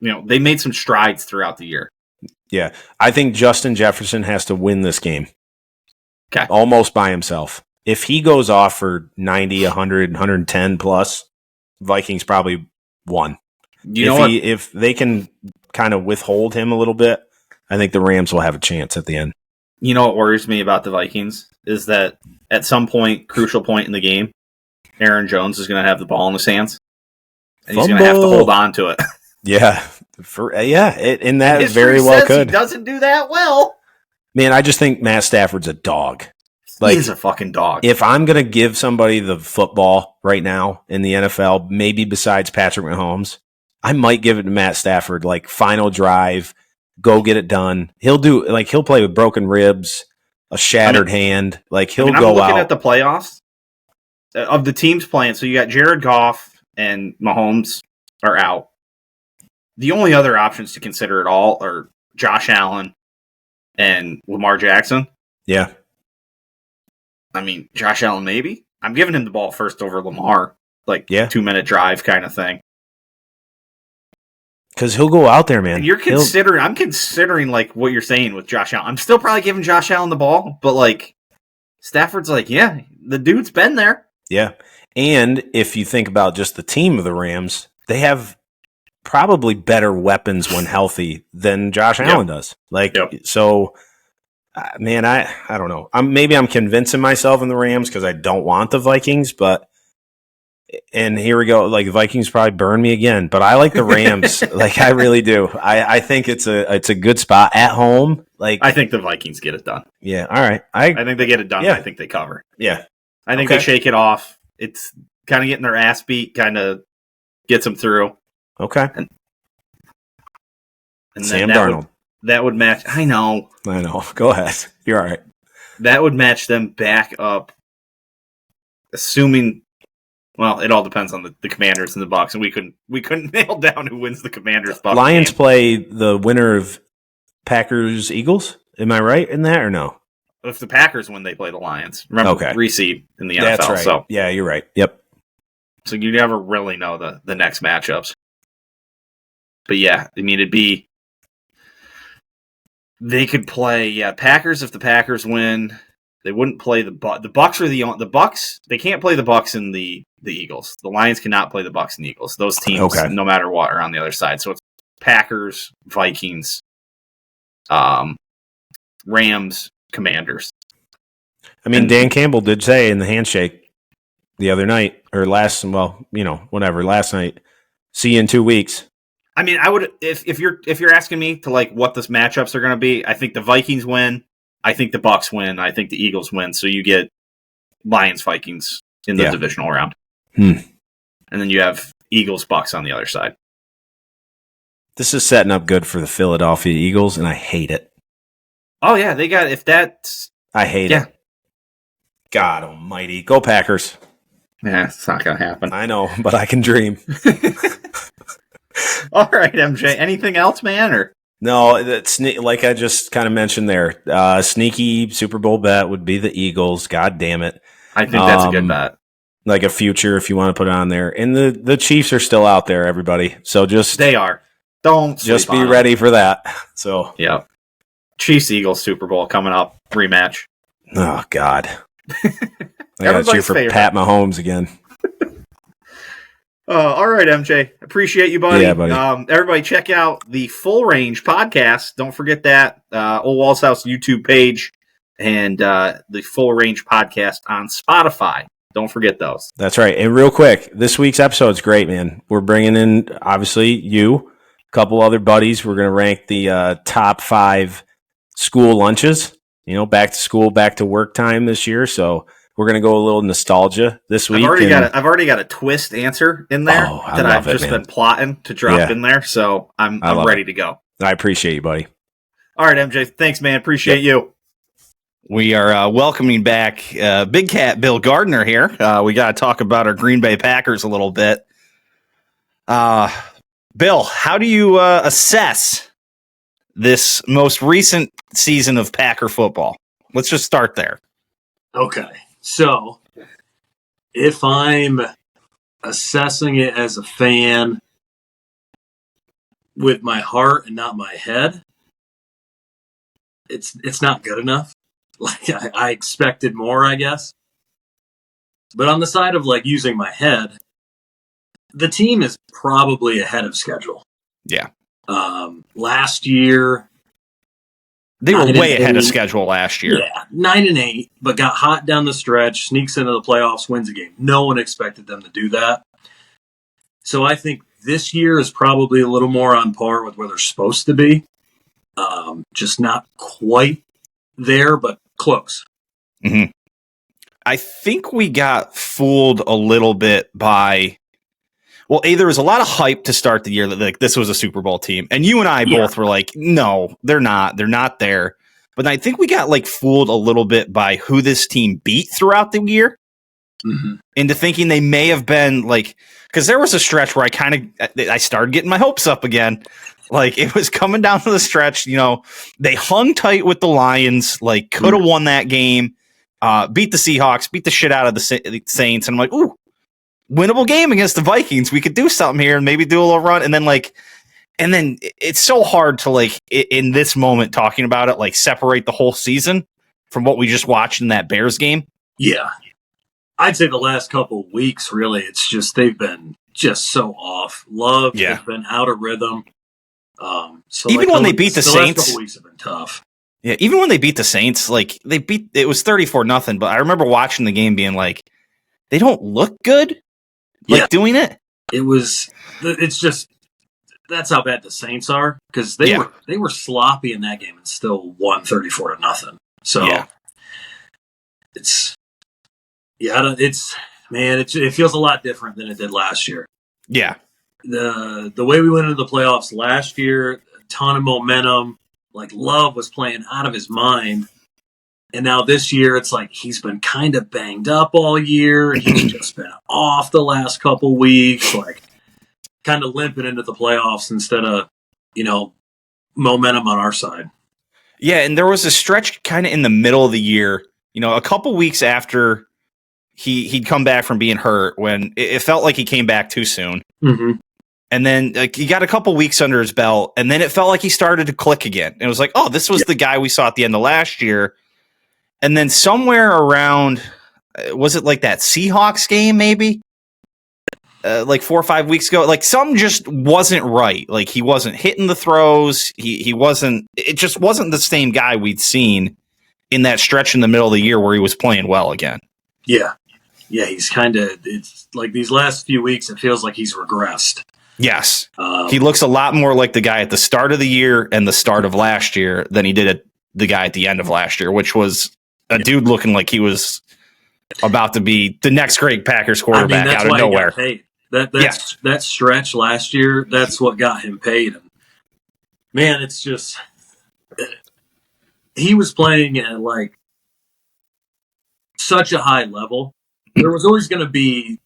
they made some strides throughout the year. Yeah, I think Justin Jefferson has to win this game. Okay, almost by himself. If he goes off for 90, 100, 110 plus, Vikings probably won. If they can kind of withhold him a little bit, I think the Rams will have a chance at the end. You know what worries me about the Vikings is that at some crucial point in the game, Aaron Jones is going to have the ball in his hands, and he's going to have to hold on to it. Yeah, and that very well could. He doesn't do that well. Man, I just think Matt Stafford's a dog. Like, he's a fucking dog. If I'm going to give somebody the football right now in the NFL, maybe besides Patrick Mahomes, I might give it to Matt Stafford, like final drive, go get it done. He'll play with broken ribs, a shattered hand. Like he'll go out. I'm looking at the playoffs of the teams playing. So you got Jared Goff and Mahomes are out. The only other options to consider at all are Josh Allen and Lamar Jackson. Yeah. I mean, Josh Allen, maybe. I'm giving him the ball first over Lamar, 2-minute drive kind of thing. Because he'll go out there, man. And I'm considering like what you're saying with Josh Allen. I'm still probably giving Josh Allen the ball, but like Stafford's like, yeah, the dude's been there. Yeah. And if you think about just the team of the Rams, they have probably better weapons when healthy than Josh Allen does. So... Man, I don't know. Maybe I'm convincing myself in the Rams because I don't want the Vikings, and here we go. Like the Vikings probably burn me again, but I like the Rams. I really do. I think it's a good spot at home. I think the Vikings get it done. Yeah, all right. I think they get it done. Yeah. I think they cover. Yeah, I think they shake it off. It's kind of getting their ass beat, kind of gets them through. Okay. And Sam Darnold. That would match. I know. Go ahead. You're all right. That would match them back up, assuming Well, it all depends on the Commanders and the Bucks, and we couldn't nail down who wins the Commanders Bucks. Lions game. play the winner of Packers Eagles. Am I right in that or no? If the Packers win, they play the Lions. Remember, reseed in the NFL. That's right. So yeah, you're right. Yep. So you never really know the next matchups. But yeah, I mean, they could play Packers if the Packers win. They wouldn't play the Bucks or the Bucks. They can't play the Bucks and the Eagles. The Lions cannot play the Bucks and Eagles. Those teams, no matter what, are on the other side. So it's Packers, Vikings, Rams, Commanders. I mean, Dan Campbell did say in the handshake the other night last night. See you in 2 weeks. I mean, I would if you're asking me to like what the matchups are going to be. I think the Vikings win. I think the Bucks win. I think the Eagles win. So you get Lions Vikings in the divisional round, and then you have Eagles Bucks on the other side. This is setting up good for the Philadelphia Eagles, and I hate it. Oh yeah, they got I hate it. God Almighty, go Packers! Yeah, it's not going to happen. I know, but I can dream. All right, MJ. Anything else, man? Or no? That's like I just kind of mentioned there. Sneaky Super Bowl bet would be the Eagles. God damn it! I think that's a good bet. Like a future, if you want to put it on there. And the Chiefs are still out there, everybody. So they are. Don't just be ready for that. So yeah, Chiefs Eagles Super Bowl coming up, rematch. Oh God! I got to cheer for Pat Mahomes again. All right, MJ. Appreciate you, buddy. Yeah, buddy. Everybody, check out the Full Range podcast. Don't forget that. Ole Walls House YouTube page and the Full Range podcast on Spotify. Don't forget those. That's right. And real quick, this week's episode's great, man. We're bringing in, obviously, you, a couple other buddies. We're going to rank the top 5 school lunches. Back to school, back to work time this year. So we're going to go a little nostalgia this week. I've already got a twist answer in there that I've just been plotting to drop in there. So I'm ready to go. I appreciate you, buddy. All right, MJ. Thanks, man. Appreciate you. We are welcoming back Big Cat Bill Gardner here. We got to talk about our Green Bay Packers a little bit. Bill, how do you assess this most recent season of Packer football? Let's just start there. Okay. So, if I'm assessing it as a fan with my heart and not my head, it's not good enough. Like I expected more, I guess. But on the side of like using my head, the team is probably ahead of schedule. Yeah. Last year, they were way ahead of schedule last year. Yeah, 9-8, but got hot down the stretch, sneaks into the playoffs, wins a game. No one expected them to do that. So I think this year is probably a little more on par with where they're supposed to be. Just not quite there, but close. Mm-hmm. I think we got fooled a little bit by... Well, there was a lot of hype to start the year that like this was a Super Bowl team. And you and I both were like, no, they're not. They're not there. But I think we got like fooled a little bit by who this team beat throughout the year into thinking they may have been like, because there was a stretch where I started getting my hopes up again. Like it was coming down to the stretch, they hung tight with the Lions, like could have won that game, beat the Seahawks, beat the shit out of the Saints. And I'm like, ooh. Winnable game against the Vikings. We could do something here and maybe do a little run. And then it's so hard to like in this moment talking about it, like separate the whole season from what we just watched in that Bears game. Yeah. I'd say the last couple of weeks, really, it's just, they've been just so off. Love has been out of rhythm. So even when they beat the Saints, last couple weeks have been tough. Yeah. Even when they beat the Saints, like it was 34-0, but I remember watching the game being like, they don't look good. Doing it. It's just, that's how bad the Saints are, because they were sloppy in that game and still won 34-0. So it feels a lot different than it did last year. Yeah. The way we went into the playoffs last year, a ton of momentum, like Love was playing out of his mind. And now this year, it's like he's been kind of banged up all year. He's just been off the last couple weeks, like kind of limping into the playoffs instead of, momentum on our side. Yeah, and there was a stretch kind of in the middle of the year, a couple weeks after he'd come back from being hurt when it felt like he came back too soon. Mm-hmm. And then he got a couple weeks under his belt, and then it felt like he started to click again. It was like, oh, this was the guy we saw at the end of last year. And then somewhere around, was it like that Seahawks game maybe? Like 4 or 5 weeks ago, like something just wasn't right. Like he wasn't hitting the throws. He wasn't, it just wasn't the same guy we'd seen in that stretch in the middle of the year where he was playing well again. Yeah. Yeah, he's it's like these last few weeks, it feels like he's regressed. Yes. He looks a lot more like the guy at the start of the year and the start of last year than he did the guy at the end of last year, which was a dude looking like he was about to be the next great Packers quarterback out of nowhere. That stretch last year, that's what got him paid. And man, it's just he was playing at like such a high level. There was always going to be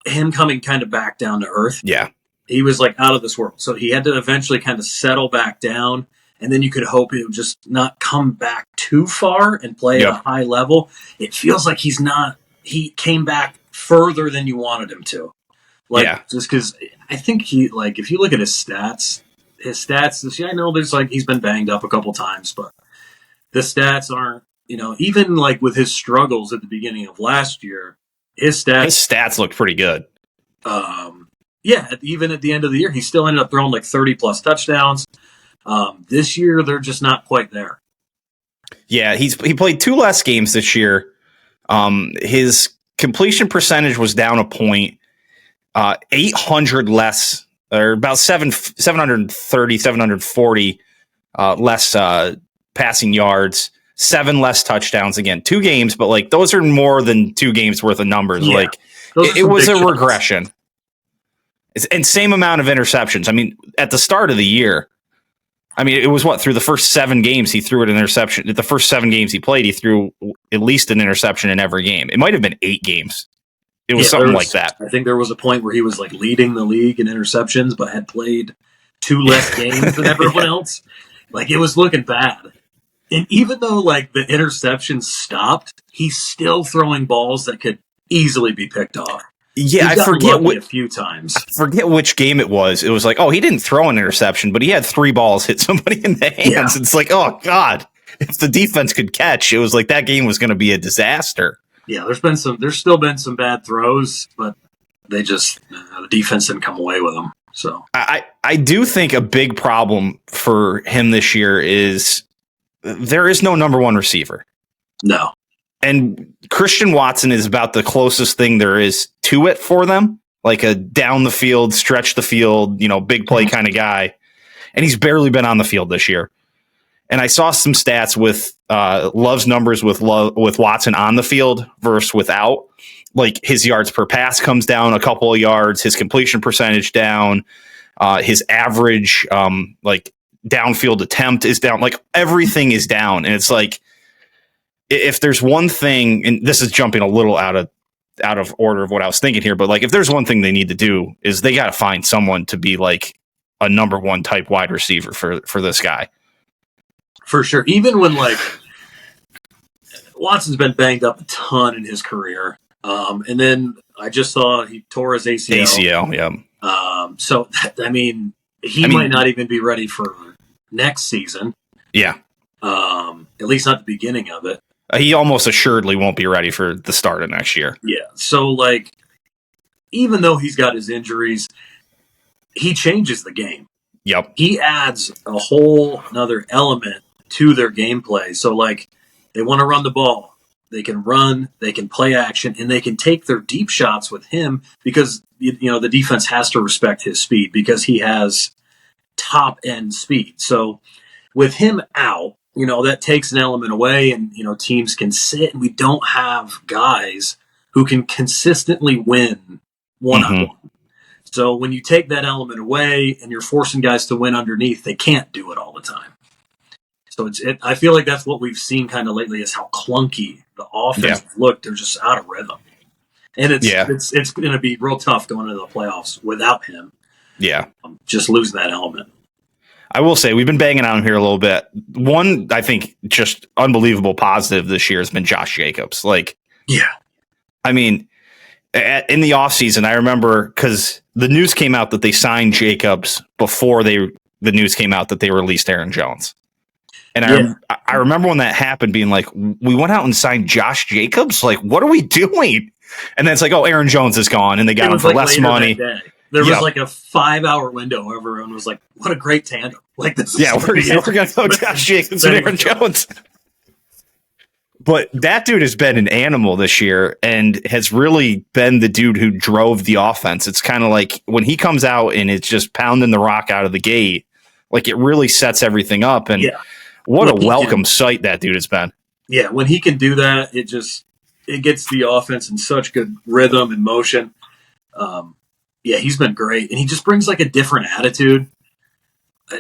him coming kind of back down to earth. Yeah. He was like out of this world. So he had to eventually kind of settle back down. And then you could hope it would just not come back too far and play at a high level. It feels like he came back further than you wanted him to. Just because I think if you look at his stats this year, I know there's he's been banged up a couple times, but the stats aren't, even like with his struggles at the beginning of last year, his stats looked pretty good. Even at the end of the year, he still ended up throwing like 30 plus touchdowns. This year, they're just not quite there. Yeah, he played 2 less games this year. His completion percentage was down a point. 800 less, or about 730, 740 less passing yards. 7 less touchdowns. Again, 2 games, but those are more than 2 games worth of numbers. Yeah, it was a regression. And same amount of interceptions. I mean, at the start of the year, it was through the first 7 games he threw an interception. At the first 7 games he played, he threw at least an interception in every game. It might have been 8 games. It was something like that. I think there was a point where he was leading the league in interceptions, but had played 2 less games than everyone else. It was looking bad. And even though the interceptions stopped, he's still throwing balls that could easily be picked off. Yeah, I forget a few times. I forget which game it was. It was he didn't throw an interception, but he had 3 balls hit somebody in the hands. Yeah. It's oh God, if the defense could catch, it was that game was going to be a disaster. Yeah, there's still been some bad throws, but they just the defense didn't come away with them. So I do think a big problem for him this year is there is no number 1 receiver. No. And Christian Watson is about the closest thing there is to it for them, like a down the field, stretch the field, big play kind of guy. And he's barely been on the field this year. And I saw some stats with Love's numbers with Watson on the field versus without. His yards per pass comes down a couple of yards, his completion percentage down, his average downfield attempt is down. Everything is down. And it's if there's one thing, and this is jumping a little out of order of what I was thinking here, but if there's one thing they need to do is they got to find someone to be a number 1 type wide receiver for this guy. For sure. Even when Watson's been banged up a ton in his career. And then I just saw he tore his ACL. ACL, yeah. So, he might not even be ready for next season. Yeah. At least not the beginning of it. He almost assuredly won't be ready for the start of next year. Yeah. So, even though he's got his injuries, he changes the game. Yep. He adds a whole another element to their gameplay. So, they want to run the ball. They can run, they can play action, and they can take their deep shots with him because, the defense has to respect his speed because he has top-end speed. So, with him out, that takes an element away and, teams can sit and we don't have guys who can consistently win one-on-one. So when you take that element away and you're forcing guys to win underneath, they can't do it all the time. So I feel like that's what we've seen kind of lately is how clunky the offense looked. They're just out of rhythm. And it's going to be real tough going into the playoffs without him. Yeah. Just losing that element. I will say we've been banging on him here a little bit. One, I think, just unbelievable positive this year has been Josh Jacobs. I mean, in the offseason, I remember because the news came out that they signed Jacobs before the news came out that they released Aaron Jones. And I remember when that happened being like, we went out and signed Josh Jacobs? Like, what are we doing? And then it's like, oh, Aaron Jones is gone, and they got him for less money. There was like a 5-hour window where everyone was like, what a great tandem. Like this we're going to go Josh Jacobs and Aaron Jones. But that dude has been an animal this year and has really been the dude who drove the offense. It's kind of like when he comes out and it's just pounding the rock out of the gate, like it really sets everything up. And what a welcome sight that dude has been. Yeah, when he can do that, it gets the offense in such good rhythm and motion. He's been great. And he just brings like a different attitude.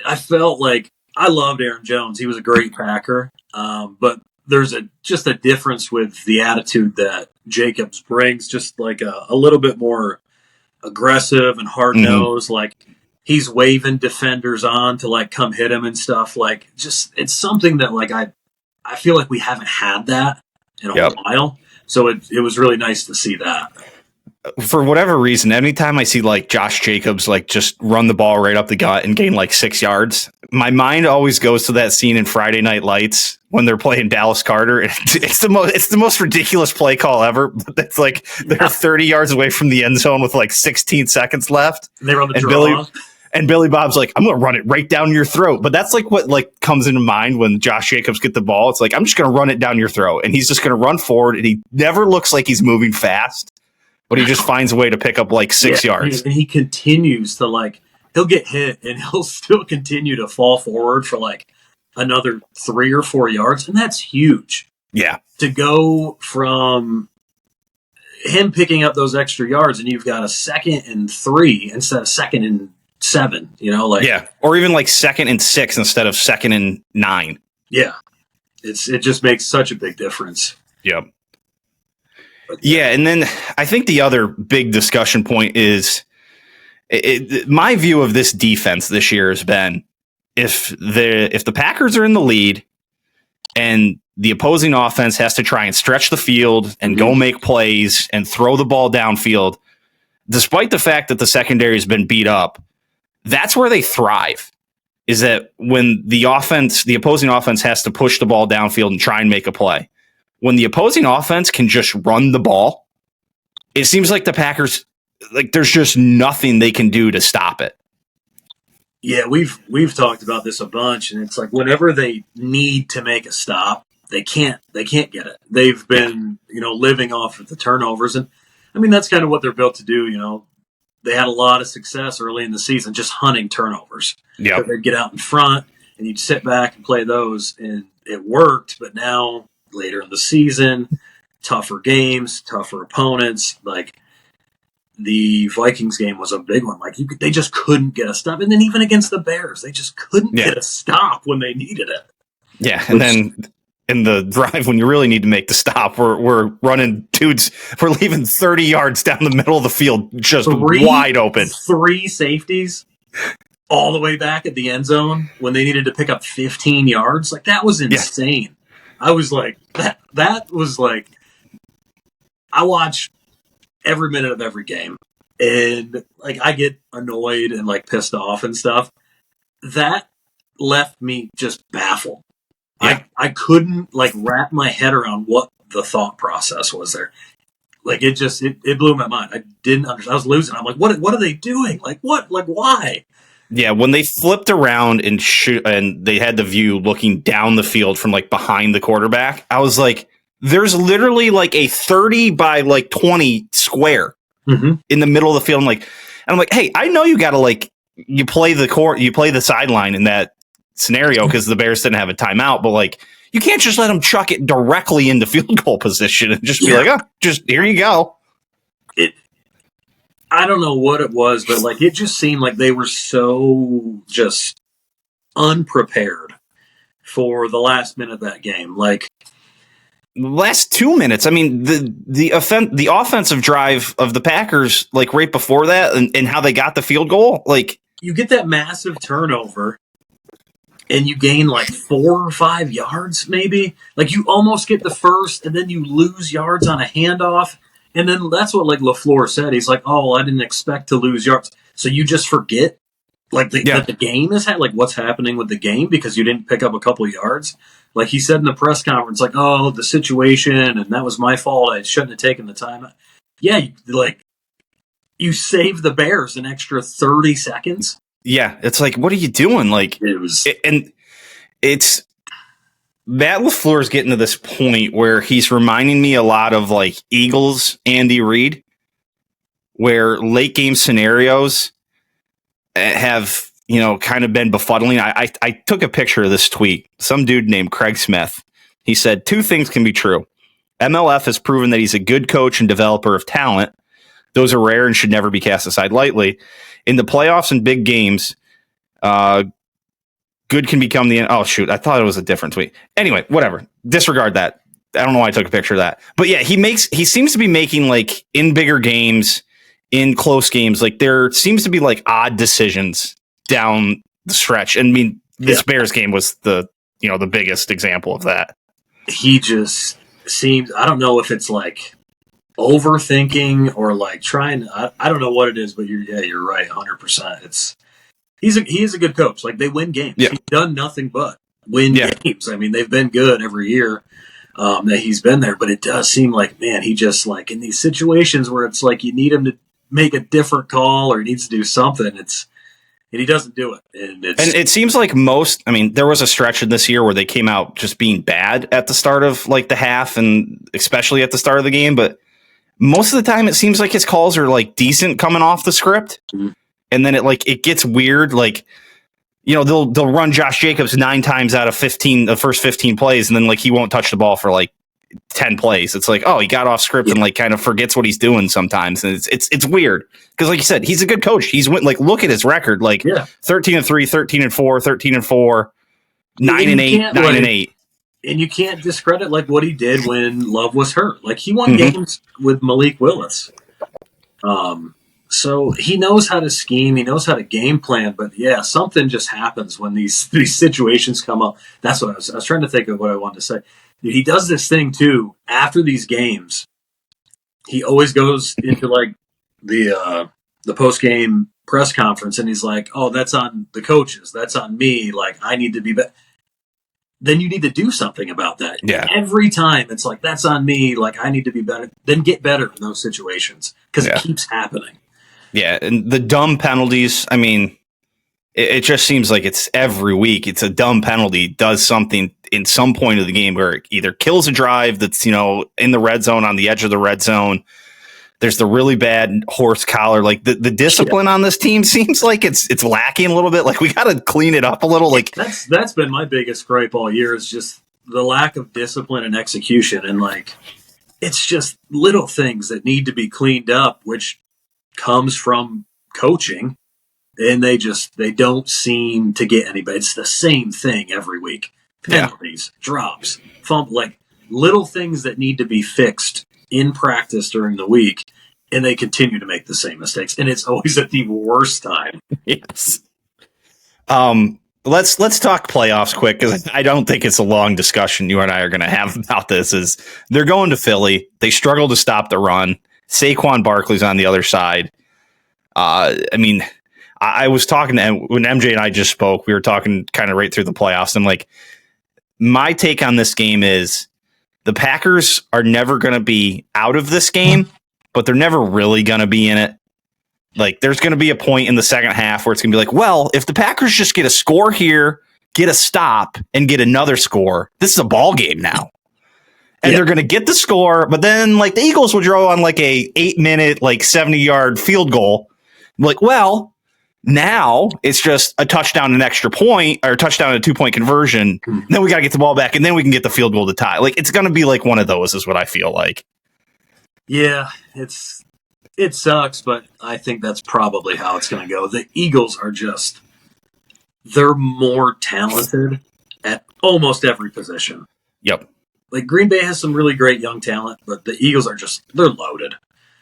I felt like I loved Aaron Jones. He was a great Packer. But there's just a difference with the attitude that Jacobs brings, just like a little bit more aggressive and hard-nosed. Mm-hmm. Like he's waving defenders on to like come hit him and stuff. Like just it's something that like I feel like we haven't had that in a while. So it was really nice to see that. For whatever reason, anytime I see like Josh Jacobs like just run the ball right up the gut and gain like 6 yards, my mind always goes to that scene in Friday Night Lights when they're playing Dallas Carter. It's the most ridiculous play call ever. But it's like they're 30 yards away from the end zone with like 16 seconds left. And they run the draw. And Billy Bob's like, I'm going to run it right down your throat. But that's like what like comes into mind when Josh Jacobs get the ball. It's like, I'm just going to run it down your throat. And he's just going to run forward. And he never looks like he's moving fast. But he just finds a way to pick up like 6 yards. And he continues to like, he'll get hit and he'll still continue to fall forward for like another 3 or 4 yards. And that's huge. Yeah. To go from him picking up those extra yards and you've got a 2nd and 3 instead of 2nd and 7, you know, like. Yeah. Or even like 2nd and 6 instead of 2nd and 9. Yeah. It just makes such a big difference. Yep. Yeah, and then I think the other big discussion point is my view of this defense this year has been if the Packers are in the lead and the opposing offense has to try and stretch the field and go make plays and throw the ball downfield, despite the fact that the secondary has been beat up, that's where they thrive. Is that when the opposing offense has to push the ball downfield and try and make a play. When the opposing offense can just run the ball, it seems like the Packers, like there's just nothing they can do to stop it. Yeah, we've talked about this a bunch, and it's like whenever they need to make a stop, they can't get it. They've been, living off of the turnovers, and I mean that's kind of what they're built to do. They had a lot of success early in the season just hunting turnovers. Yeah, they'd get out in front, and you'd sit back and play those, and it worked. But now, later in the season, tougher games, tougher opponents. Like the Vikings game was a big one. Like they just couldn't get a stop. And then even against the Bears, they just couldn't get a stop when they needed it. Yeah, and then in the drive when you really need to make the stop, we're running dudes. We're leaving 30 yards down the middle of the field, just wide open. 3 safeties all the way back at the end zone when they needed to pick up 15 yards. Like that was insane. Yeah. I was like, that was like, I watch every minute of every game and like, I get annoyed and like pissed off and stuff. That left me just baffled. Yeah. I couldn't like wrap my head around what the thought process was there. Like it blew my mind. I didn't understand. I was losing. I'm like, what are they doing? Like what? Like why? Yeah, when they flipped around and they had the view looking down the field from like behind the quarterback, I was like, there's literally like a 30 by like 20 square in the middle of the field. And I'm like, hey, I know you got to like you play the sideline in that scenario because the Bears didn't have a timeout, but like you can't just let them chuck it directly into field goal position and just be like, oh, just here you go. I don't know what it was, but like it just seemed like they were so just unprepared for the last minute of that game. Like, last 2 minutes. I mean, the offensive drive of the Packers, like right before that, and how they got the field goal. Like, you get that massive turnover, and you gain like 4 or 5 yards, maybe. Like, you almost get the first, and then you lose yards on a handoff. And then that's what, like, LaFleur said. He's like, oh, I didn't expect to lose yards. So you just forget, like, that the game is like what's happening with the game because you didn't pick up a couple yards. Like he said in the press conference, like, oh, the situation, and that was my fault. I shouldn't have taken the time. Yeah, you saved the Bears an extra 30 seconds. Yeah, it's like, what are you doing? Like, it's Matt LaFleur's getting to this point where he's reminding me a lot of like Eagles Andy Reid, where late game scenarios have, kind of been befuddling. I took a picture of this tweet. Some dude named Craig Smith. He said 2 things can be true. MLF has proven that he's a good coach and developer of talent. Those are rare and should never be cast aside lightly. In the playoffs and big games, good can become the... Oh, shoot. I thought it was a different tweet. Anyway, whatever. Disregard that. I don't know why I took a picture of that. But yeah, he seems to be making, like, in bigger games, in close games, like, there seems to be, like, odd decisions down the stretch. And I mean, this Bears game was the biggest example of that. He just seems... I don't know if it's, like, overthinking or, like, trying... I don't know what it is, but you're right, 100%. He is a good coach. Like, they win games. Yeah. He's done nothing but win games. I mean, they've been good every year that he's been there, but it does seem like, man, he just, like, in these situations where it's like you need him to make a different call or he needs to do something, and he doesn't do it. And it seems like there was a stretch in this year where they came out just being bad at the start of, like, the half and especially at the start of the game, but most of the time it seems like his calls are, like, decent coming off the script. Mm-hmm. And then it gets weird. Like, they'll run Josh Jacobs 9 times out of 15, the first 15 plays. And then, like, he won't touch the ball for like 10 plays. It's like, oh, he got off script and, like, kind of forgets what he's doing sometimes. And it's weird. Cause like you said, he's a good coach. He's like, look at his record, like 13-3, 13-4, 13-4, 9-8, 9-8. And you can't discredit, like, what he did when Love was hurt. Like, he won games with Malik Willis. So he knows how to scheme. He knows how to game plan. But, yeah, something just happens when these situations come up. That's what I was trying to think of what I wanted to say. He does this thing, too. After these games, he always goes into, like, the post-game press conference, and he's like, oh, that's on the coaches. That's on me. Like, I need to be better. Then you need to do something about that. Yeah. Every time it's like, that's on me. Like, I need to be better. Then get better in those situations because it keeps happening. Yeah, and the dumb penalties, I mean, it just seems like it's every week. It's a dumb penalty, does something in some point of the game where it either kills a drive that's, in the red zone, on the edge of the red zone. There's the really bad horse collar. Like, the discipline on this team seems like it's lacking a little bit. Like, we got to clean it up a little. Like, that's been my biggest gripe all year is just the lack of discipline and execution. And, like, it's just little things that need to be cleaned up, which comes from coaching, and they don't seem to get anybody. It's the same thing every week. Penalties, drops, fumble, like little things that need to be fixed in practice during the week, and they continue to make the same mistakes, and it's always at the worst time. Yes. Let's talk playoffs quick, because I don't think it's a long discussion you and I are going to have about this. Is they're going to Philly. They struggle to stop the run. Saquon Barkley's on the other side. I mean, I was talking to when MJ and I just spoke, we were talking kind of right through the playoffs. And, like, my take on this game is the Packers are never going to be out of this game, but they're never really going to be in it. Like, there's going to be a point in the second half where it's going to be like, well, if the Packers just get a score here, get a stop, and get another score, this is a ball game now. And they're going to get the score, but then, like, the Eagles will draw on, like, a 8-minute, like, 70-yard field goal. Like, well, now it's just a touchdown, an extra point, or a touchdown, and a 2-point conversion. Then we got to get the ball back, and then we can get the field goal to tie. Like, it's going to be like one of those, is what I feel like. Yeah, it sucks, but I think that's probably how it's going to go. The Eagles are they're more talented at almost every position. Yep. Like Green Bay has some really great young talent, but the Eagles are they're loaded.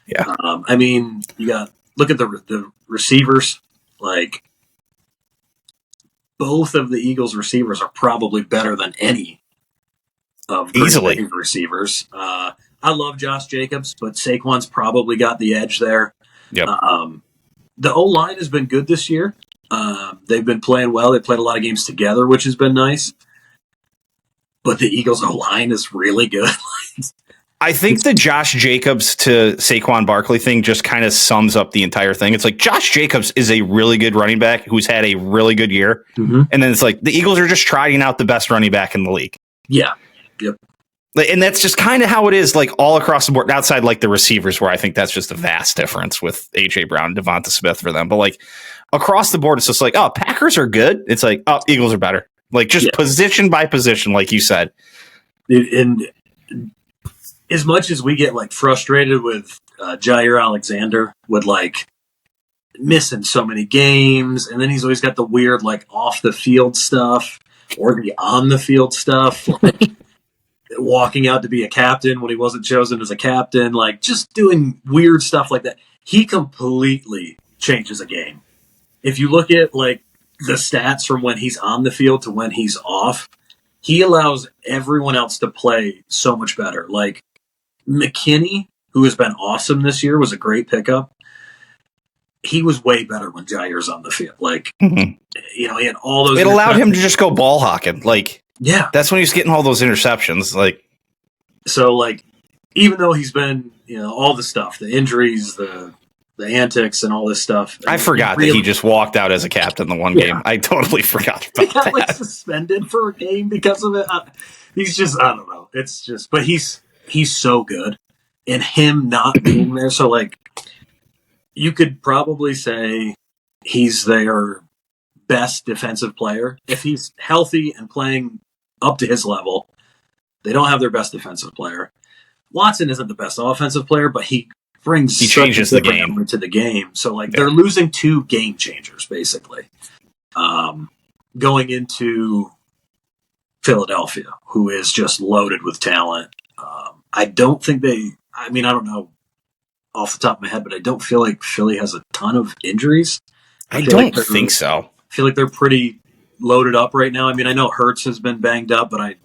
Yeah. I mean, look at the receivers. Like both of the Eagles receivers are probably better than any of Green Bay's receivers. I love Josh Jacobs, but Saquon's probably got the edge there. Yep. The O-line has been good this year. They've been playing well. They played a lot of games together, which has been nice. But the Eagles' O-line is really good. I think the Josh Jacobs to Saquon Barkley thing just kind of sums up the entire thing. It's like Josh Jacobs is a really good running back who's had a really good year. Mm-hmm. And then it's like the Eagles are just trying out the best running back in the league. Yeah. Yep. And that's just kind of how it is, like all across the board, outside like the receivers, where I think that's just a vast difference with A.J. Brown and Devonta Smith for them. But like across the board, it's just like, oh, Packers are good. It's like, oh, Eagles are better. Like just position by position, like you said. And as much as we get like frustrated with Jair Alexander with like missing so many games, and then he's always got the weird like off the field stuff or the on the field stuff, like walking out to be a captain when he wasn't chosen as a captain, like just doing weird stuff like that. He completely changes a game. If you look at like the stats from when he's on the field to when he's off, he allows everyone else to play so much better. Like McKinney, who has been awesome this year, was a great pickup. He was way better when Jair's on the field. Like, he had all those. It allowed him to just go ball hawking. Like, yeah, that's when he was getting all those interceptions. Like, so like, even though he's been, all the stuff, the injuries, the antics, and all this stuff. I forgot that he just walked out as a captain the one game. I totally forgot about he got, that. Like suspended for a game because of it. He's just, I don't know. It's just, but he's so good, and him not being there. So like, you could probably say he's their best defensive player if he's healthy and playing up to his level. They don't have their best defensive player. Watson isn't the best offensive player, but he changes the game to the game. So like they're losing two game changers basically, going into Philadelphia, who is just loaded with talent. I don't think I don't know off the top of my head, but I don't feel like Philly has a ton of injuries. I don't think so. I feel like they're pretty loaded up right now. I mean, I know Hurts has been banged up, but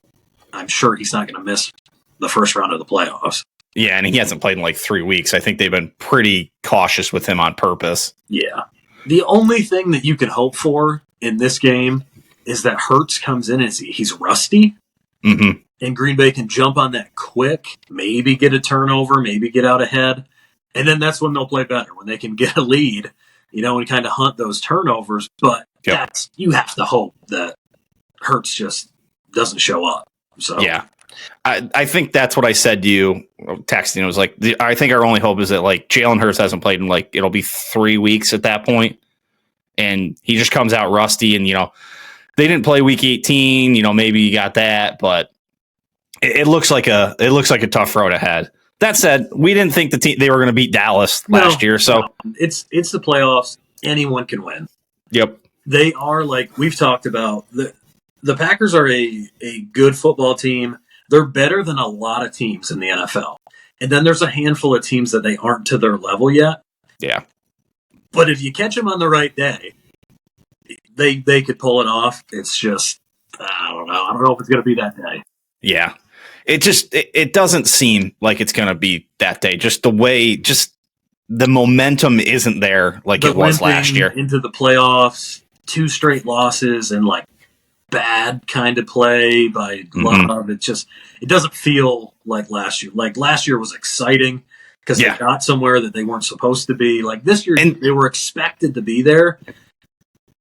I'm sure he's not going to miss the first round of the playoffs. Yeah, and he hasn't played in like 3 weeks. I think they've been pretty cautious with him on purpose. Yeah. The only thing that you can hope for in this game is that Hurts comes in and he's rusty. Mm-hmm. And Green Bay can jump on that quick, maybe get a turnover, maybe get out ahead. And then that's when they'll play better, when they can get a lead, and kind of hunt those turnovers. But you have to hope that Hurts just doesn't show up. So yeah. I think that's what I said to you texting. It was like, I think our only hope is that like Jalen Hurts hasn't played in like, it'll be 3 weeks at that point, and he just comes out rusty. And, they didn't play week 18, maybe you got that, but it looks like a tough road ahead. That said, we didn't think they were going to beat Dallas last year. So it's the playoffs. Anyone can win. Yep. They are, like we've talked about, the Packers are a good football team. They're better than a lot of teams in the NFL. And then there's a handful of teams that they aren't to their level yet. Yeah. But if you catch them on the right day, they could pull it off. It's just, I don't know. I don't know if it's going to be that day. Yeah. It doesn't seem like it's going to be that day. Just the way, the momentum isn't there like it was last year. Into the playoffs, 2 straight losses, and like bad kind of play by Love. It doesn't feel like last year. Like last year was exciting because they got somewhere that they weren't supposed to be. Like this year, they were expected to be there.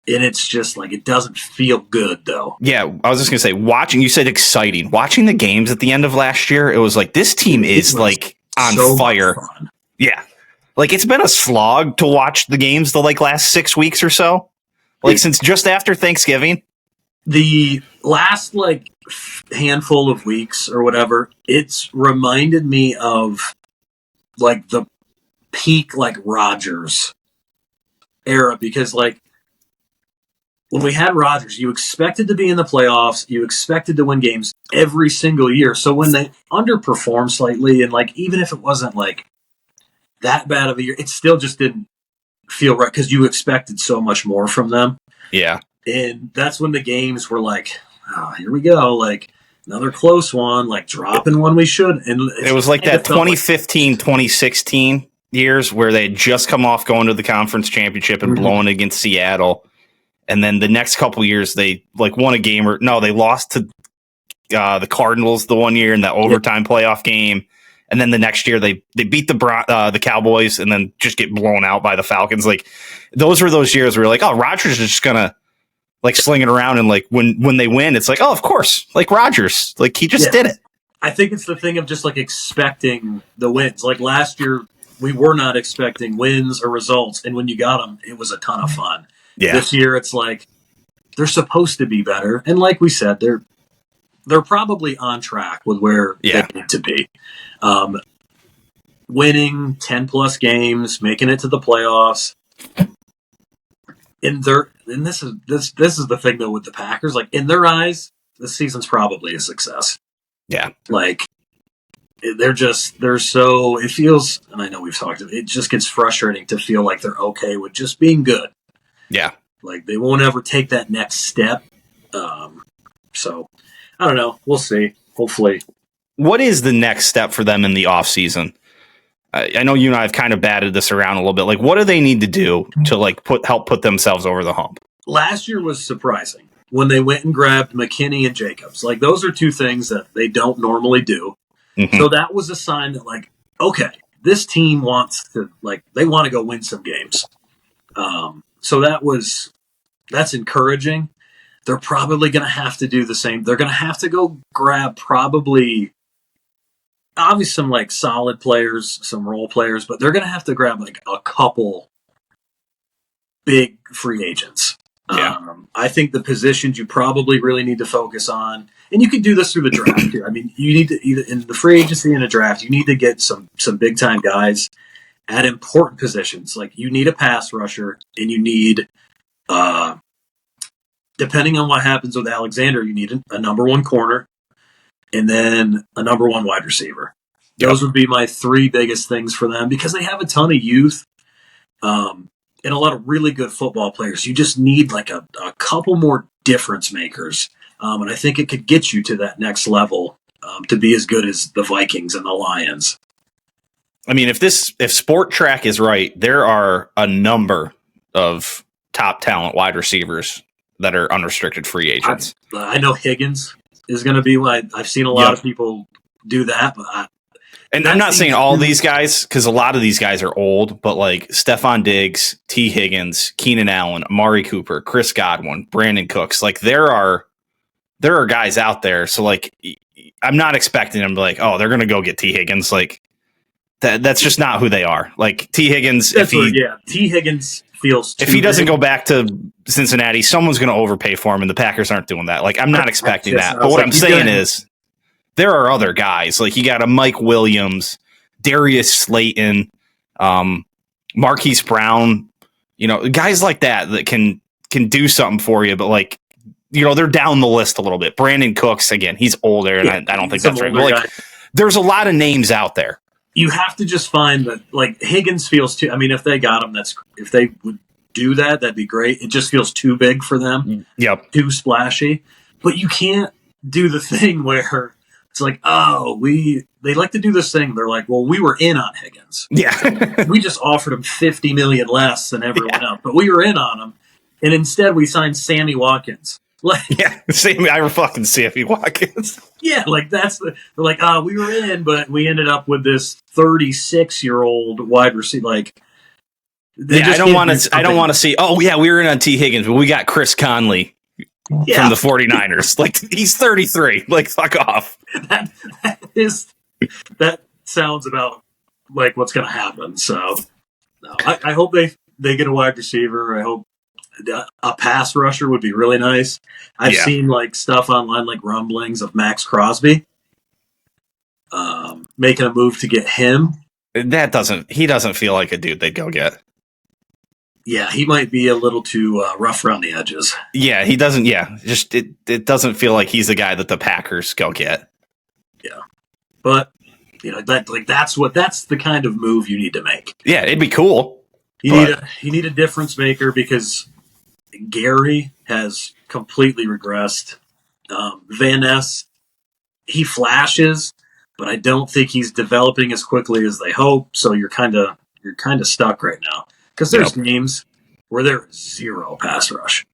And it's just like, it doesn't feel good though. Yeah. I was just going to say, you said exciting. Watching the games at the end of last year, it was like, this team is like on fire. Yeah. Like it's been a slog to watch the games the like last 6 weeks or so. Like since just after Thanksgiving. The last like handful of weeks or whatever, it's reminded me of like the peak like Rodgers era, because like when we had Rodgers, you expected to be in the playoffs. You expected to win games every single year. So when they underperformed slightly, and like even if it wasn't like that bad of a year, it still just didn't feel right because you expected so much more from them. Yeah. And that's when the games were like, oh, here we go. Like another close one, like dropping one we should. And it was like that 2015, 2016 years where they had just come off going to the conference championship and blowing against Seattle. And then the next couple years, they like won a game they lost to the Cardinals the one year in that overtime playoff game. And then the next year they beat the Cowboys and then just get blown out by the Falcons. Like those were those years where like, oh, Rodgers is just gonna like sling it around, and like when they win, it's like, oh, of course, like Rodgers, like he just did it. I think it's the thing of just like expecting the wins. Like last year, we were not expecting wins or results, and when you got them, it was a ton of fun. Yeah. This year, it's like they're supposed to be better, and like we said, they're probably on track with where they need to be. Winning 10+ games, making it to the playoffs. And this is the thing though with the Packers, like in their eyes, this season's probably a success. Yeah. Like they're so, it feels, and I know we've talked about it just gets frustrating to feel like they're okay with just being good. Yeah. Like they won't ever take that next step. So I don't know. We'll see. Hopefully. What is the next step for them in the offseason? I know you and I have kind of batted this around a little bit. Like, what do they need to do to like help put themselves over the hump? Last year was surprising when they went and grabbed McKinney and Jacobs. Like, those are two things that they don't normally do. Mm-hmm. So that was a sign that, like, okay, this team wants to, like, they want to go win some games. So that's encouraging. They're probably going to have to do the same. They're going to have to go grab obviously some like solid players, some role players, but they're going to have to grab like a couple big free agents. Yeah. I think the positions you probably really need to focus on, and you can do this through the draft here. I mean, you need to either in the free agency and a draft, you need to get some big time guys at important positions. Like you need a pass rusher, and you need, depending on what happens with Alexander, you need a number one corner. And then a number one wide receiver. Those would be my three biggest things for them because they have a ton of youth and a lot of really good football players. You just need like a couple more difference makers. And I think it could get you to that next level to be as good as the Vikings and the Lions. I mean, if Sport Track is right, there are a number of top talent wide receivers that are unrestricted free agents. I know Higgins is going to be why I've seen a lot of people do that. But I'm not saying all these guys because a lot of these guys are old, but like Stephon Diggs, T. Higgins, Keenan Allen, Amari Cooper, Chris Godwin, Brandon Cooks, like there are guys out there. So like I'm not expecting them to like, oh, they're going to go get T. Higgins. Like that's just not who they are. Like T. Higgins, T. Higgins feels if he doesn't go back to Cincinnati, someone's going to overpay for him, and the Packers aren't doing that. Like I'm not expecting that. But what I'm saying is there are other guys. Like you got a Mike Williams, Darius Slayton, Marquise Brown, guys like that can do something for you. But like, they're down the list a little bit. Brandon Cooks, again, he's older, and I don't think that's right. But like, there's a lot of names out there. You have to just find that, like, Higgins feels too. I mean, if they got him, if they would do that, that'd be great. It just feels too big for them. Yep. Too splashy. But you can't do the thing where it's like, they like to do this thing. They're like, well, we were in on Higgins. Yeah. We just offered him $50 million less than everyone else, but we were in on him. And instead we signed Sammy Watkins. I fucking Sammy Watkins. Yeah, like they're like, we were in, but we ended up with this 36-year-old wide receiver. Like, I don't want to see. Oh yeah, we were in on T. Higgins, but we got Chris Conley from the 49ers. Like he's 33. Like fuck off. That sounds about like what's going to happen. So, no, I hope they get a wide receiver. I hope. A pass rusher would be really nice. I've seen like stuff online, like rumblings of Max Crosby making a move to get him. He doesn't feel like a dude they'd go get. Yeah, he might be a little too rough around the edges. Yeah, he doesn't. Yeah, just it doesn't feel like he's the guy that the Packers go get. Yeah, but that's the kind of move you need to make. Yeah, it'd be cool. You need a difference maker because Gary has completely regressed. Van Ness, he flashes, but I don't think he's developing as quickly as they hope. So you're kind of stuck right now because there's games where there's zero pass rush.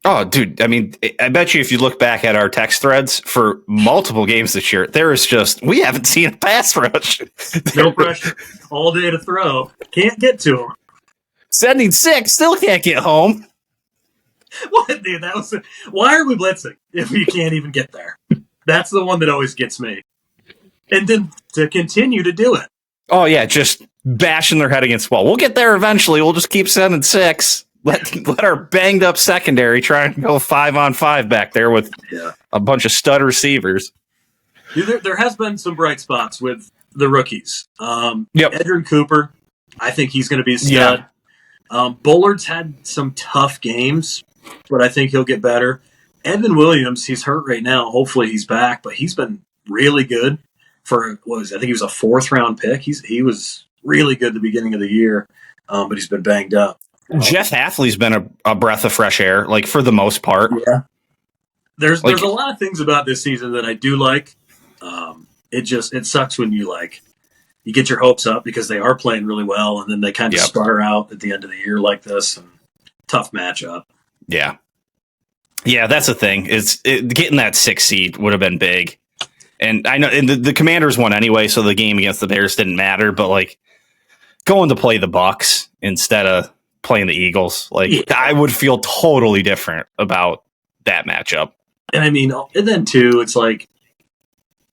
Oh, dude! I mean, I bet you if you look back at our text threads for multiple games this year, there is just we haven't seen a pass rush. No pressure, all day to throw. Can't get to him. Sending 6, still can't get home. What, dude? Why are we blitzing if you can't even get there? That's the one that always gets me. And then to continue to do it. Oh yeah, just bashing their head against the wall. We'll get there eventually. We'll just keep sending 6. Let our banged up secondary try and go 5-on-5 back there with a bunch of stud receivers. Dude, there has been some bright spots with the rookies. Yep. Edgerrin Cooper, I think he's going to be a stud. Bullard's had some tough games, but I think he'll get better. Evan Williams, he's hurt right now. Hopefully he's back, but he's been really good I think he was a 4th-round pick. He was really good at the beginning of the year, but he's been banged up. Jeff Hafley's been a breath of fresh air, like for the most part. Yeah. There's a lot of things about this season that I do like. It sucks when you get your hopes up because they are playing really well, and then they kind of sputter out at the end of the year like this, and tough matchup. Yeah. Yeah, that's the thing. Getting that 6th seed would have been big. And I know the Commanders won anyway, so the game against the Bears didn't matter, but going to play the Bucks instead of playing the Eagles, I would feel totally different about that matchup. And I mean, and then too, it's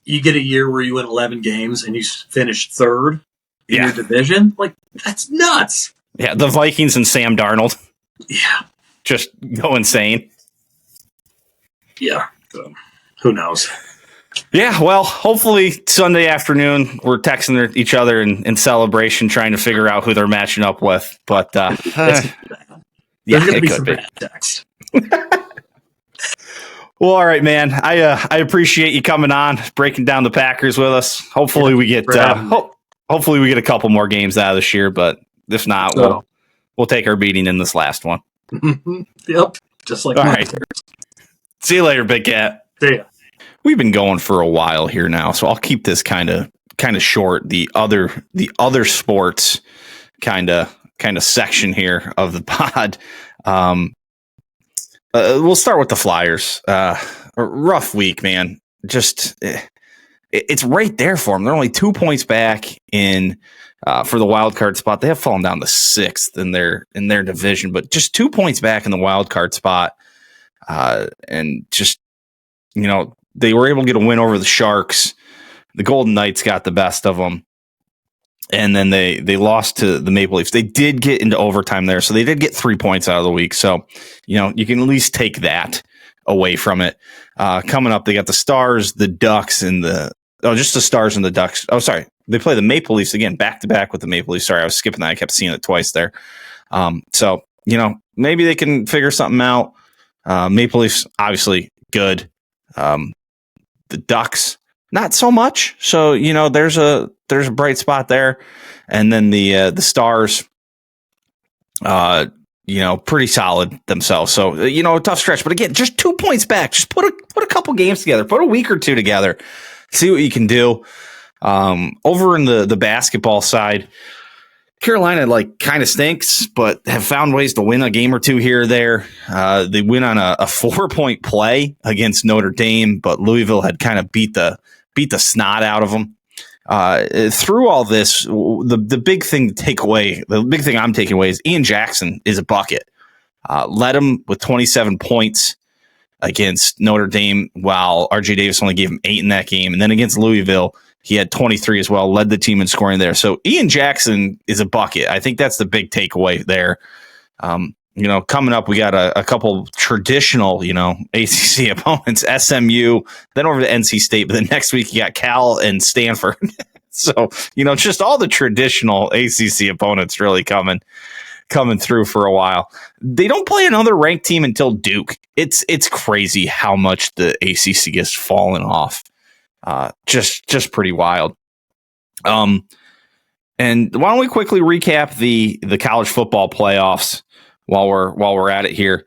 you get a year where you win 11 games and you finish 3rd in your division. That's nuts. Yeah, the Vikings and Sam Darnold. Yeah. Just go insane. Yeah. So, who knows? Yeah, well, hopefully Sunday afternoon we're texting each other in celebration, trying to figure out who they're matching up with. But there's going to be some bad text. Well, all right, man. I appreciate you coming on, breaking down the Packers with us. Hopefully we get hopefully we get a couple more games out of this year, but if not, we'll take our beating in this last one. Yep, just like all right. See you later, Big Cat. See ya. We've been going for a while here now, so I'll keep this kind of short. The other sports kind of section here of the pod. We'll start with the Flyers. A rough week, man. Just it's right there for them. They're only 2 points back in for the wild card spot. They have fallen down to 6th in their division, but just 2 points back in the wild card spot. And just they were able to get a win over the Sharks. The Golden Knights got the best of them. And then they lost to the Maple Leafs. They did get into overtime there, so they did get 3 points out of the week. So, you can at least take that away from it. Coming up, they got the Stars, the Ducks, and just the Stars and the Ducks. Oh, sorry. They play the Maple Leafs again, back-to-back with the Maple Leafs. Sorry, I was skipping that. I kept seeing it twice there. So, maybe they can figure something out. Maple Leafs, obviously, good. The Ducks, not so much. So, there's a bright spot there. And then the Stars, pretty solid themselves. So, a tough stretch. But again, just 2 points back. Just put a couple games together. Put a week or two together. See what you can do. Over in the basketball side, Carolina kind of stinks, but have found ways to win a game or two here or there. They win on a 4-point play against Notre Dame, but Louisville had kind of beat the snot out of them. Through all this, the big thing to take away, the big thing I'm taking away is Ian Jackson is a bucket. Led him with 27 points against Notre Dame, while RJ Davis only gave him 8 in that game. And then against Louisville, he had 23 as well, led the team in scoring there. So Ian Jackson is a bucket. I think that's the big takeaway there. Coming up, we got a couple traditional, ACC opponents, SMU, then over to NC State. But then next week, you got Cal and Stanford. So, just all the traditional ACC opponents really coming. coming through for a while. They don't play another ranked team until Duke. It's crazy how much the ACC has fallen off. Just pretty wild. And why don't we quickly recap the college football playoffs while we're at it here.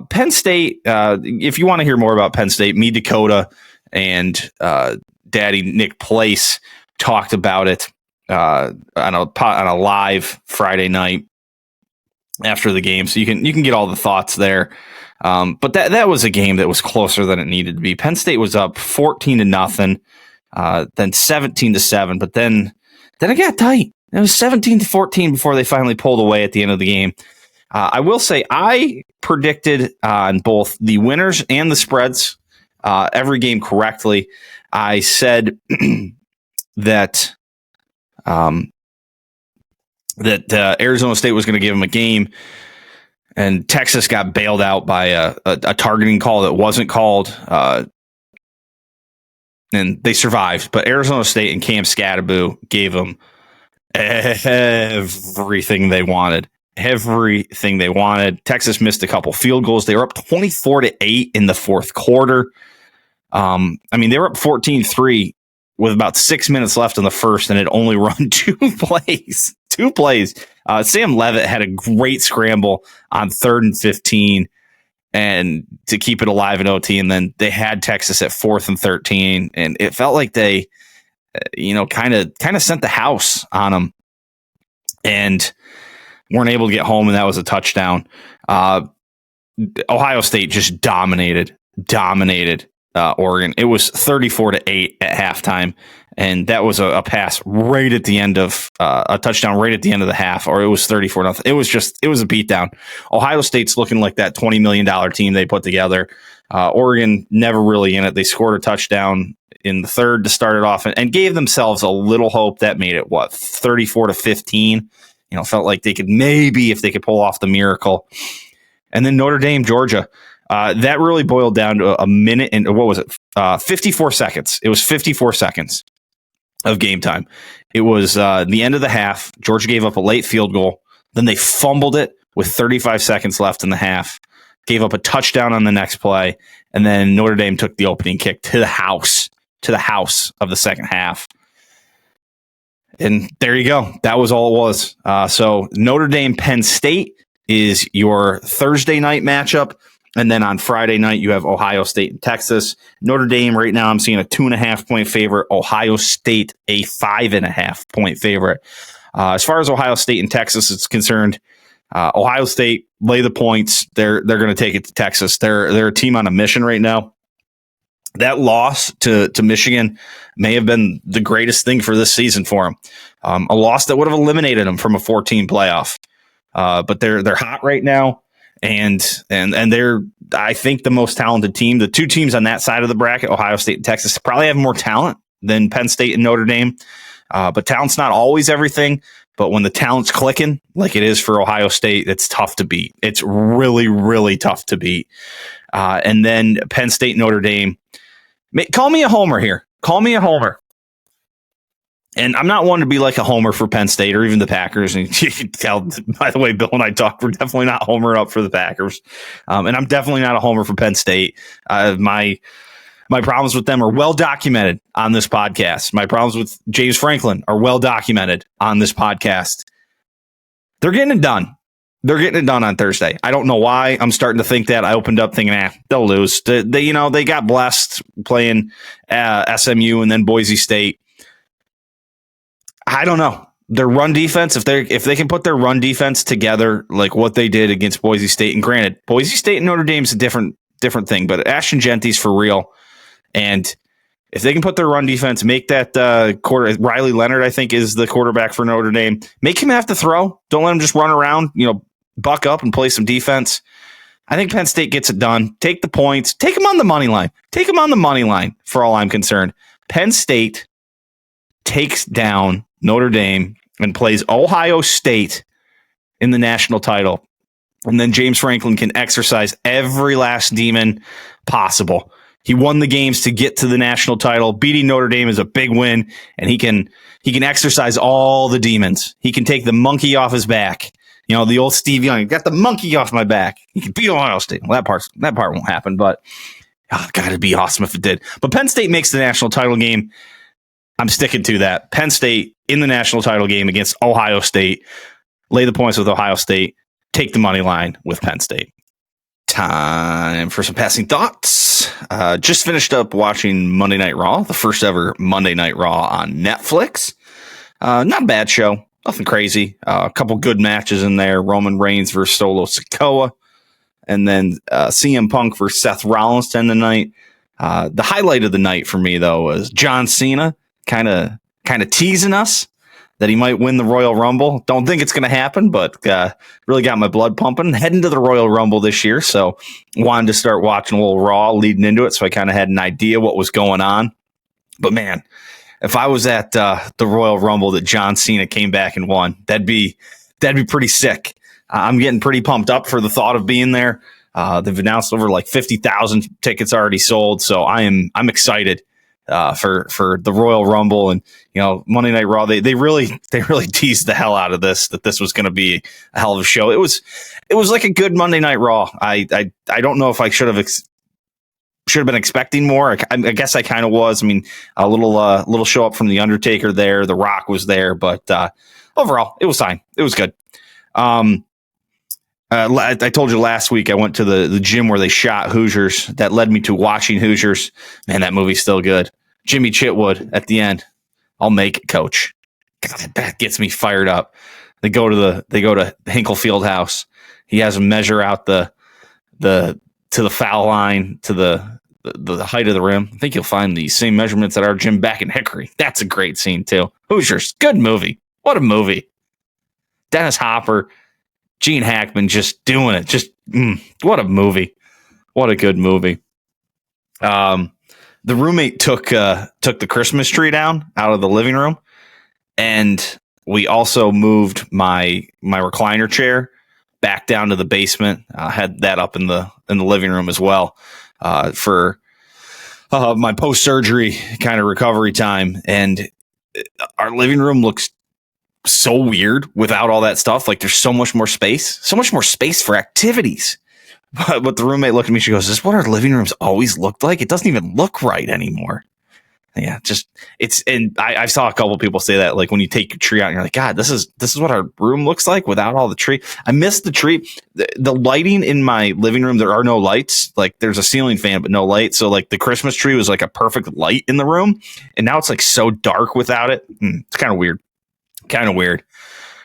Penn State, if you want to hear more about Penn State, me, Dakota, and Daddy Nick Place talked about it on a live Friday night after the game, so you can get all the thoughts there. But that was a game that was closer than it needed to be. Penn State was up 14-0, then 17-7, but then it got tight. It was 17-14 before they finally pulled away at the end of the game. I will say I predicted on both the winners and the spreads every game correctly. I said that Arizona State was going to give them a game, and Texas got bailed out by a targeting call that wasn't called, and they survived. But Arizona State and Cam Scatterbo gave them everything they wanted. Texas missed a couple field goals. They were up 24-8 in the fourth quarter. They were up 14-3 with about 6 minutes left in the first and had only run two plays. Sam Levitt had a great scramble on 3rd and 15 and to keep it alive in OT. And then they had Texas at 4th and 13. And it felt like they, kind of sent the house on them and weren't able to get home. And that was a touchdown. Ohio State just dominated Oregon. It was 34-8 at halftime, and that was a pass right at the end of a touchdown right at the end of the half, or it was 34-0. It was a beatdown. Ohio State's looking like that $20 million team they put together. Oregon never really in it. They scored a touchdown in the third to start it off and gave themselves a little hope. That made it 34-15. Felt like they could maybe, if they could pull off the miracle. And then Notre Dame, Georgia. That really boiled down to a minute and 54 seconds. It was 54 seconds of game time. It was the end of the half. Georgia gave up a late field goal. Then they fumbled it with 35 seconds left in the half. Gave up a touchdown on the next play. And then Notre Dame took the opening kick to the house of the second half. And there you go. That was all it was. So Notre Dame, Penn State is your Thursday night matchup. And then on Friday night, you have Ohio State and Texas. Notre Dame right now, I'm seeing a 2.5-point favorite. Ohio State, a 5.5-point favorite. As far as Ohio State and Texas is concerned, Ohio State lay the points. They're going to take it to Texas. They're a team on a mission right now. That loss to Michigan may have been the greatest thing for this season for them. A loss that would have eliminated them from a 14 playoff. But they're hot right now. And they're, I think, the most talented team. The two teams on that side of the bracket, Ohio State and Texas, probably have more talent than Penn State and Notre Dame. But talent's not always everything. But when the talent's clicking, like it is for Ohio State, it's tough to beat. It's really, really tough to beat. And then Penn State, Notre Dame. Call me a homer here. Call me a homer. And I'm not one to be like a homer for Penn State or even the Packers. And you can tell, by the way, Bill and I talk, we're definitely not homering up for the Packers. And I'm definitely not a homer for Penn State. My problems with them are well documented on this podcast. My problems with James Franklin are well documented on this podcast. They're getting it done. They're getting it done on Thursday. I don't know why. I'm starting to think that. I opened up thinking, they'll lose. They got blessed playing SMU and then Boise State. I don't know. Their run defense, if they can put their run defense together like what they did against Boise State, and granted, Boise State and Notre Dame's a different thing, but Ashton Genty's for real. And if they can put their run defense, make that Riley Leonard, I think, is the quarterback for Notre Dame. Make him have to throw. Don't let him just run around, buck up and play some defense. I think Penn State gets it done. Take the points. Take them on the money line. Take them on the money line for all I'm concerned. Penn State takes down Notre Dame and plays Ohio State in the national title. And then James Franklin can exercise every last demon possible. He won the games to get to the national title. Beating Notre Dame is a big win, and he can exercise all the demons. He can take the monkey off his back You know, the old Steve Young, got the monkey off my back. You can beat Ohio State. Well, that part won't happen, but God, it'd be awesome if it did. But Penn State makes the national title game. I'm sticking to that. Penn State in the national title game against Ohio State. Lay the points with Ohio State. Take the money line with Penn State. Time for some passing thoughts. Just finished up watching Monday Night Raw, the first ever Monday Night Raw on Netflix. Not a bad show. Nothing crazy. A couple good matches in there. Roman Reigns versus Solo Sikoa. And then CM Punk versus Seth Rollins to end the night. The highlight of the night for me, though, was John Cena kind of teasing us that he might win the Royal Rumble. Don't think it's going to happen, but really got my blood pumping. Heading to the Royal Rumble this year, so wanted to start watching a little Raw leading into it, so I kind of had an idea what was going on. But man, if I was at the Royal Rumble that John Cena came back and won, that'd be pretty sick. I'm getting pretty pumped up for the thought of being there. They've announced over like 50,000 tickets already sold, so I'm excited for the Royal Rumble. And you know, Monday Night Raw, they really teased the hell out of this, that this was going to be a hell of a show. It was like a good Monday Night Raw. I don't know if I should have been expecting more. I guess I kind of was. I mean, a little show up from the Undertaker there. The Rock was there, but overall, it was fine. It was good. I told you last week I went to the gym where they shot Hoosiers. That led me to watching Hoosiers. Man, that movie's still good. Jimmy Chitwood at the end. I'll make it, coach. God, that gets me fired up. They go to Hinkle Fieldhouse. He has them measure out to the foul line, to the height of the rim. I think you'll find the same measurements at our gym back in Hickory. That's a great scene too. Hoosiers, good movie. What a movie. Dennis Hopper, Gene Hackman just doing it. Just what a movie. What a good movie. The roommate took the Christmas tree down out of the living room, and we also moved my recliner chair back down to the basement. Had that up in the living room as well for my post-surgery kind of recovery time. And our living room looks so weird without all that stuff. Like, there's so much more space for activities. But the roommate looked at me, she goes, "Is this what our living rooms always looked like? It doesn't even look right anymore." Yeah, I saw a couple people say that, like, when you take your tree out and you're like, God, this is what our room looks like without all the tree. I missed the tree. The lighting in my living room, there are no lights. Like, there's a ceiling fan, but no light. So like the Christmas tree was like a perfect light in the room. And now it's like so dark without it. It's kind of weird.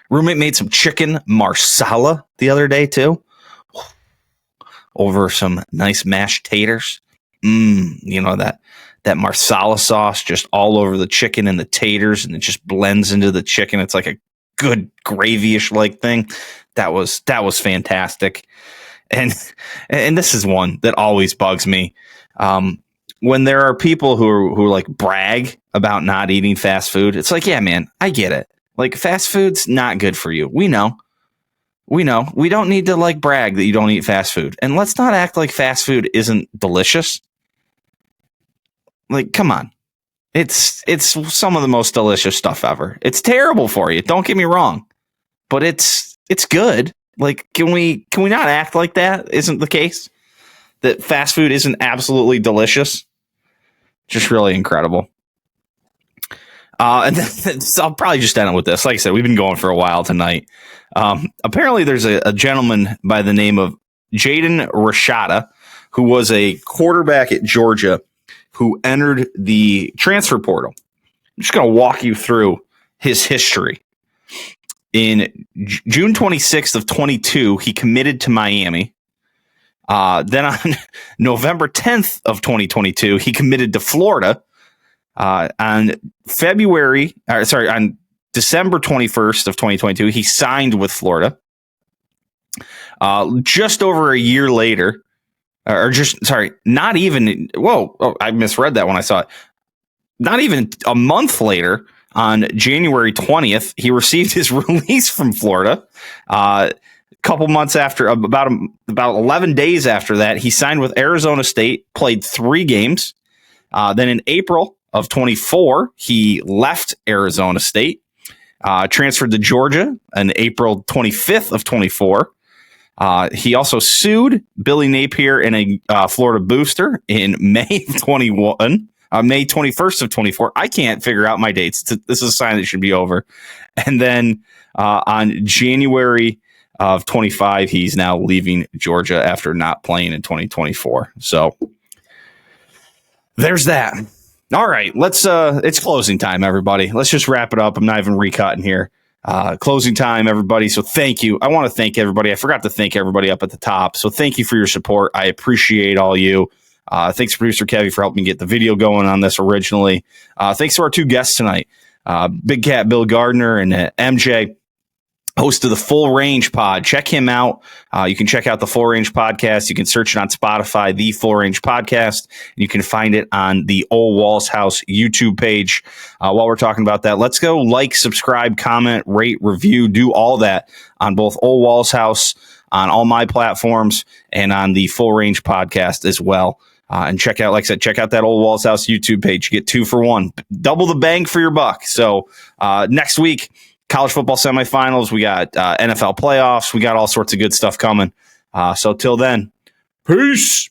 Roommate made some chicken marsala the other day too, over some nice mashed taters. You know, that marsala sauce just all over the chicken and the taters, and it just blends into the chicken. It's like a good gravy-ish like thing. That was fantastic. And this is one that always bugs me. When there are people who like brag about not eating fast food, it's like, yeah, man, I get it. Like, fast food's not good for you. We know. We don't need to like brag that you don't eat fast food. And let's not act like fast food isn't delicious. Like, come on. It's some of the most delicious stuff ever. It's terrible for you. Don't get me wrong. But it's good. Like, can we not act like that isn't the case? That fast food isn't absolutely delicious? Just really incredible. And then, so I'll probably just end it with this. Like I said, we've been going for a while tonight. Apparently there's a gentleman by the name of Jaden Rashada, who was a quarterback at Georgia, who entered the transfer portal. I'm just going to walk you through his history. In June 26th of 22, he committed to Miami. Then on November 10th of 2022, he committed to Florida. On December 21st of 2022, he signed with Florida. Just over a year later, I misread that when I saw it. Not even a month later, on January 20th, he received his release from Florida. Couple months after, about 11 days after that, he signed with Arizona State, played 3 games. Then in April of 24, he left Arizona State. transferred to Georgia on April 25th of 24. He also sued Billy Napier and a Florida booster in May of 21. May 21st of 24. I can't figure out my dates. This is a sign that it should be over. And then on January of 25, he's now leaving Georgia after not playing in 2024. So there's that. All right, it's closing time, everybody. Let's just wrap it up. I'm not even recutting here. Closing time, everybody. So thank you. I want to thank everybody. I forgot to thank everybody up at the top. So thank you for your support. I appreciate all you. Thanks to producer Kevy for helping me get the video going on this originally. Thanks to our two guests tonight, Big Cat Bill Gardner and MJ, host of the Full Range Pod. Check him out. You can check out the Full Range Podcast. You can search it on Spotify, the Full Range Podcast. And you can find it on the Ole Walls House YouTube page. While we're talking about that, let's go like, subscribe, comment, rate, review, do all that on both Ole Walls House, on all my platforms, and on the Full Range Podcast as well. And check out, like I said, check out that Ole Walls House YouTube page. You get 2 for 1. Double the bang for your buck. So next week, college football semifinals. We got NFL playoffs. We got all sorts of good stuff coming. So till then, peace.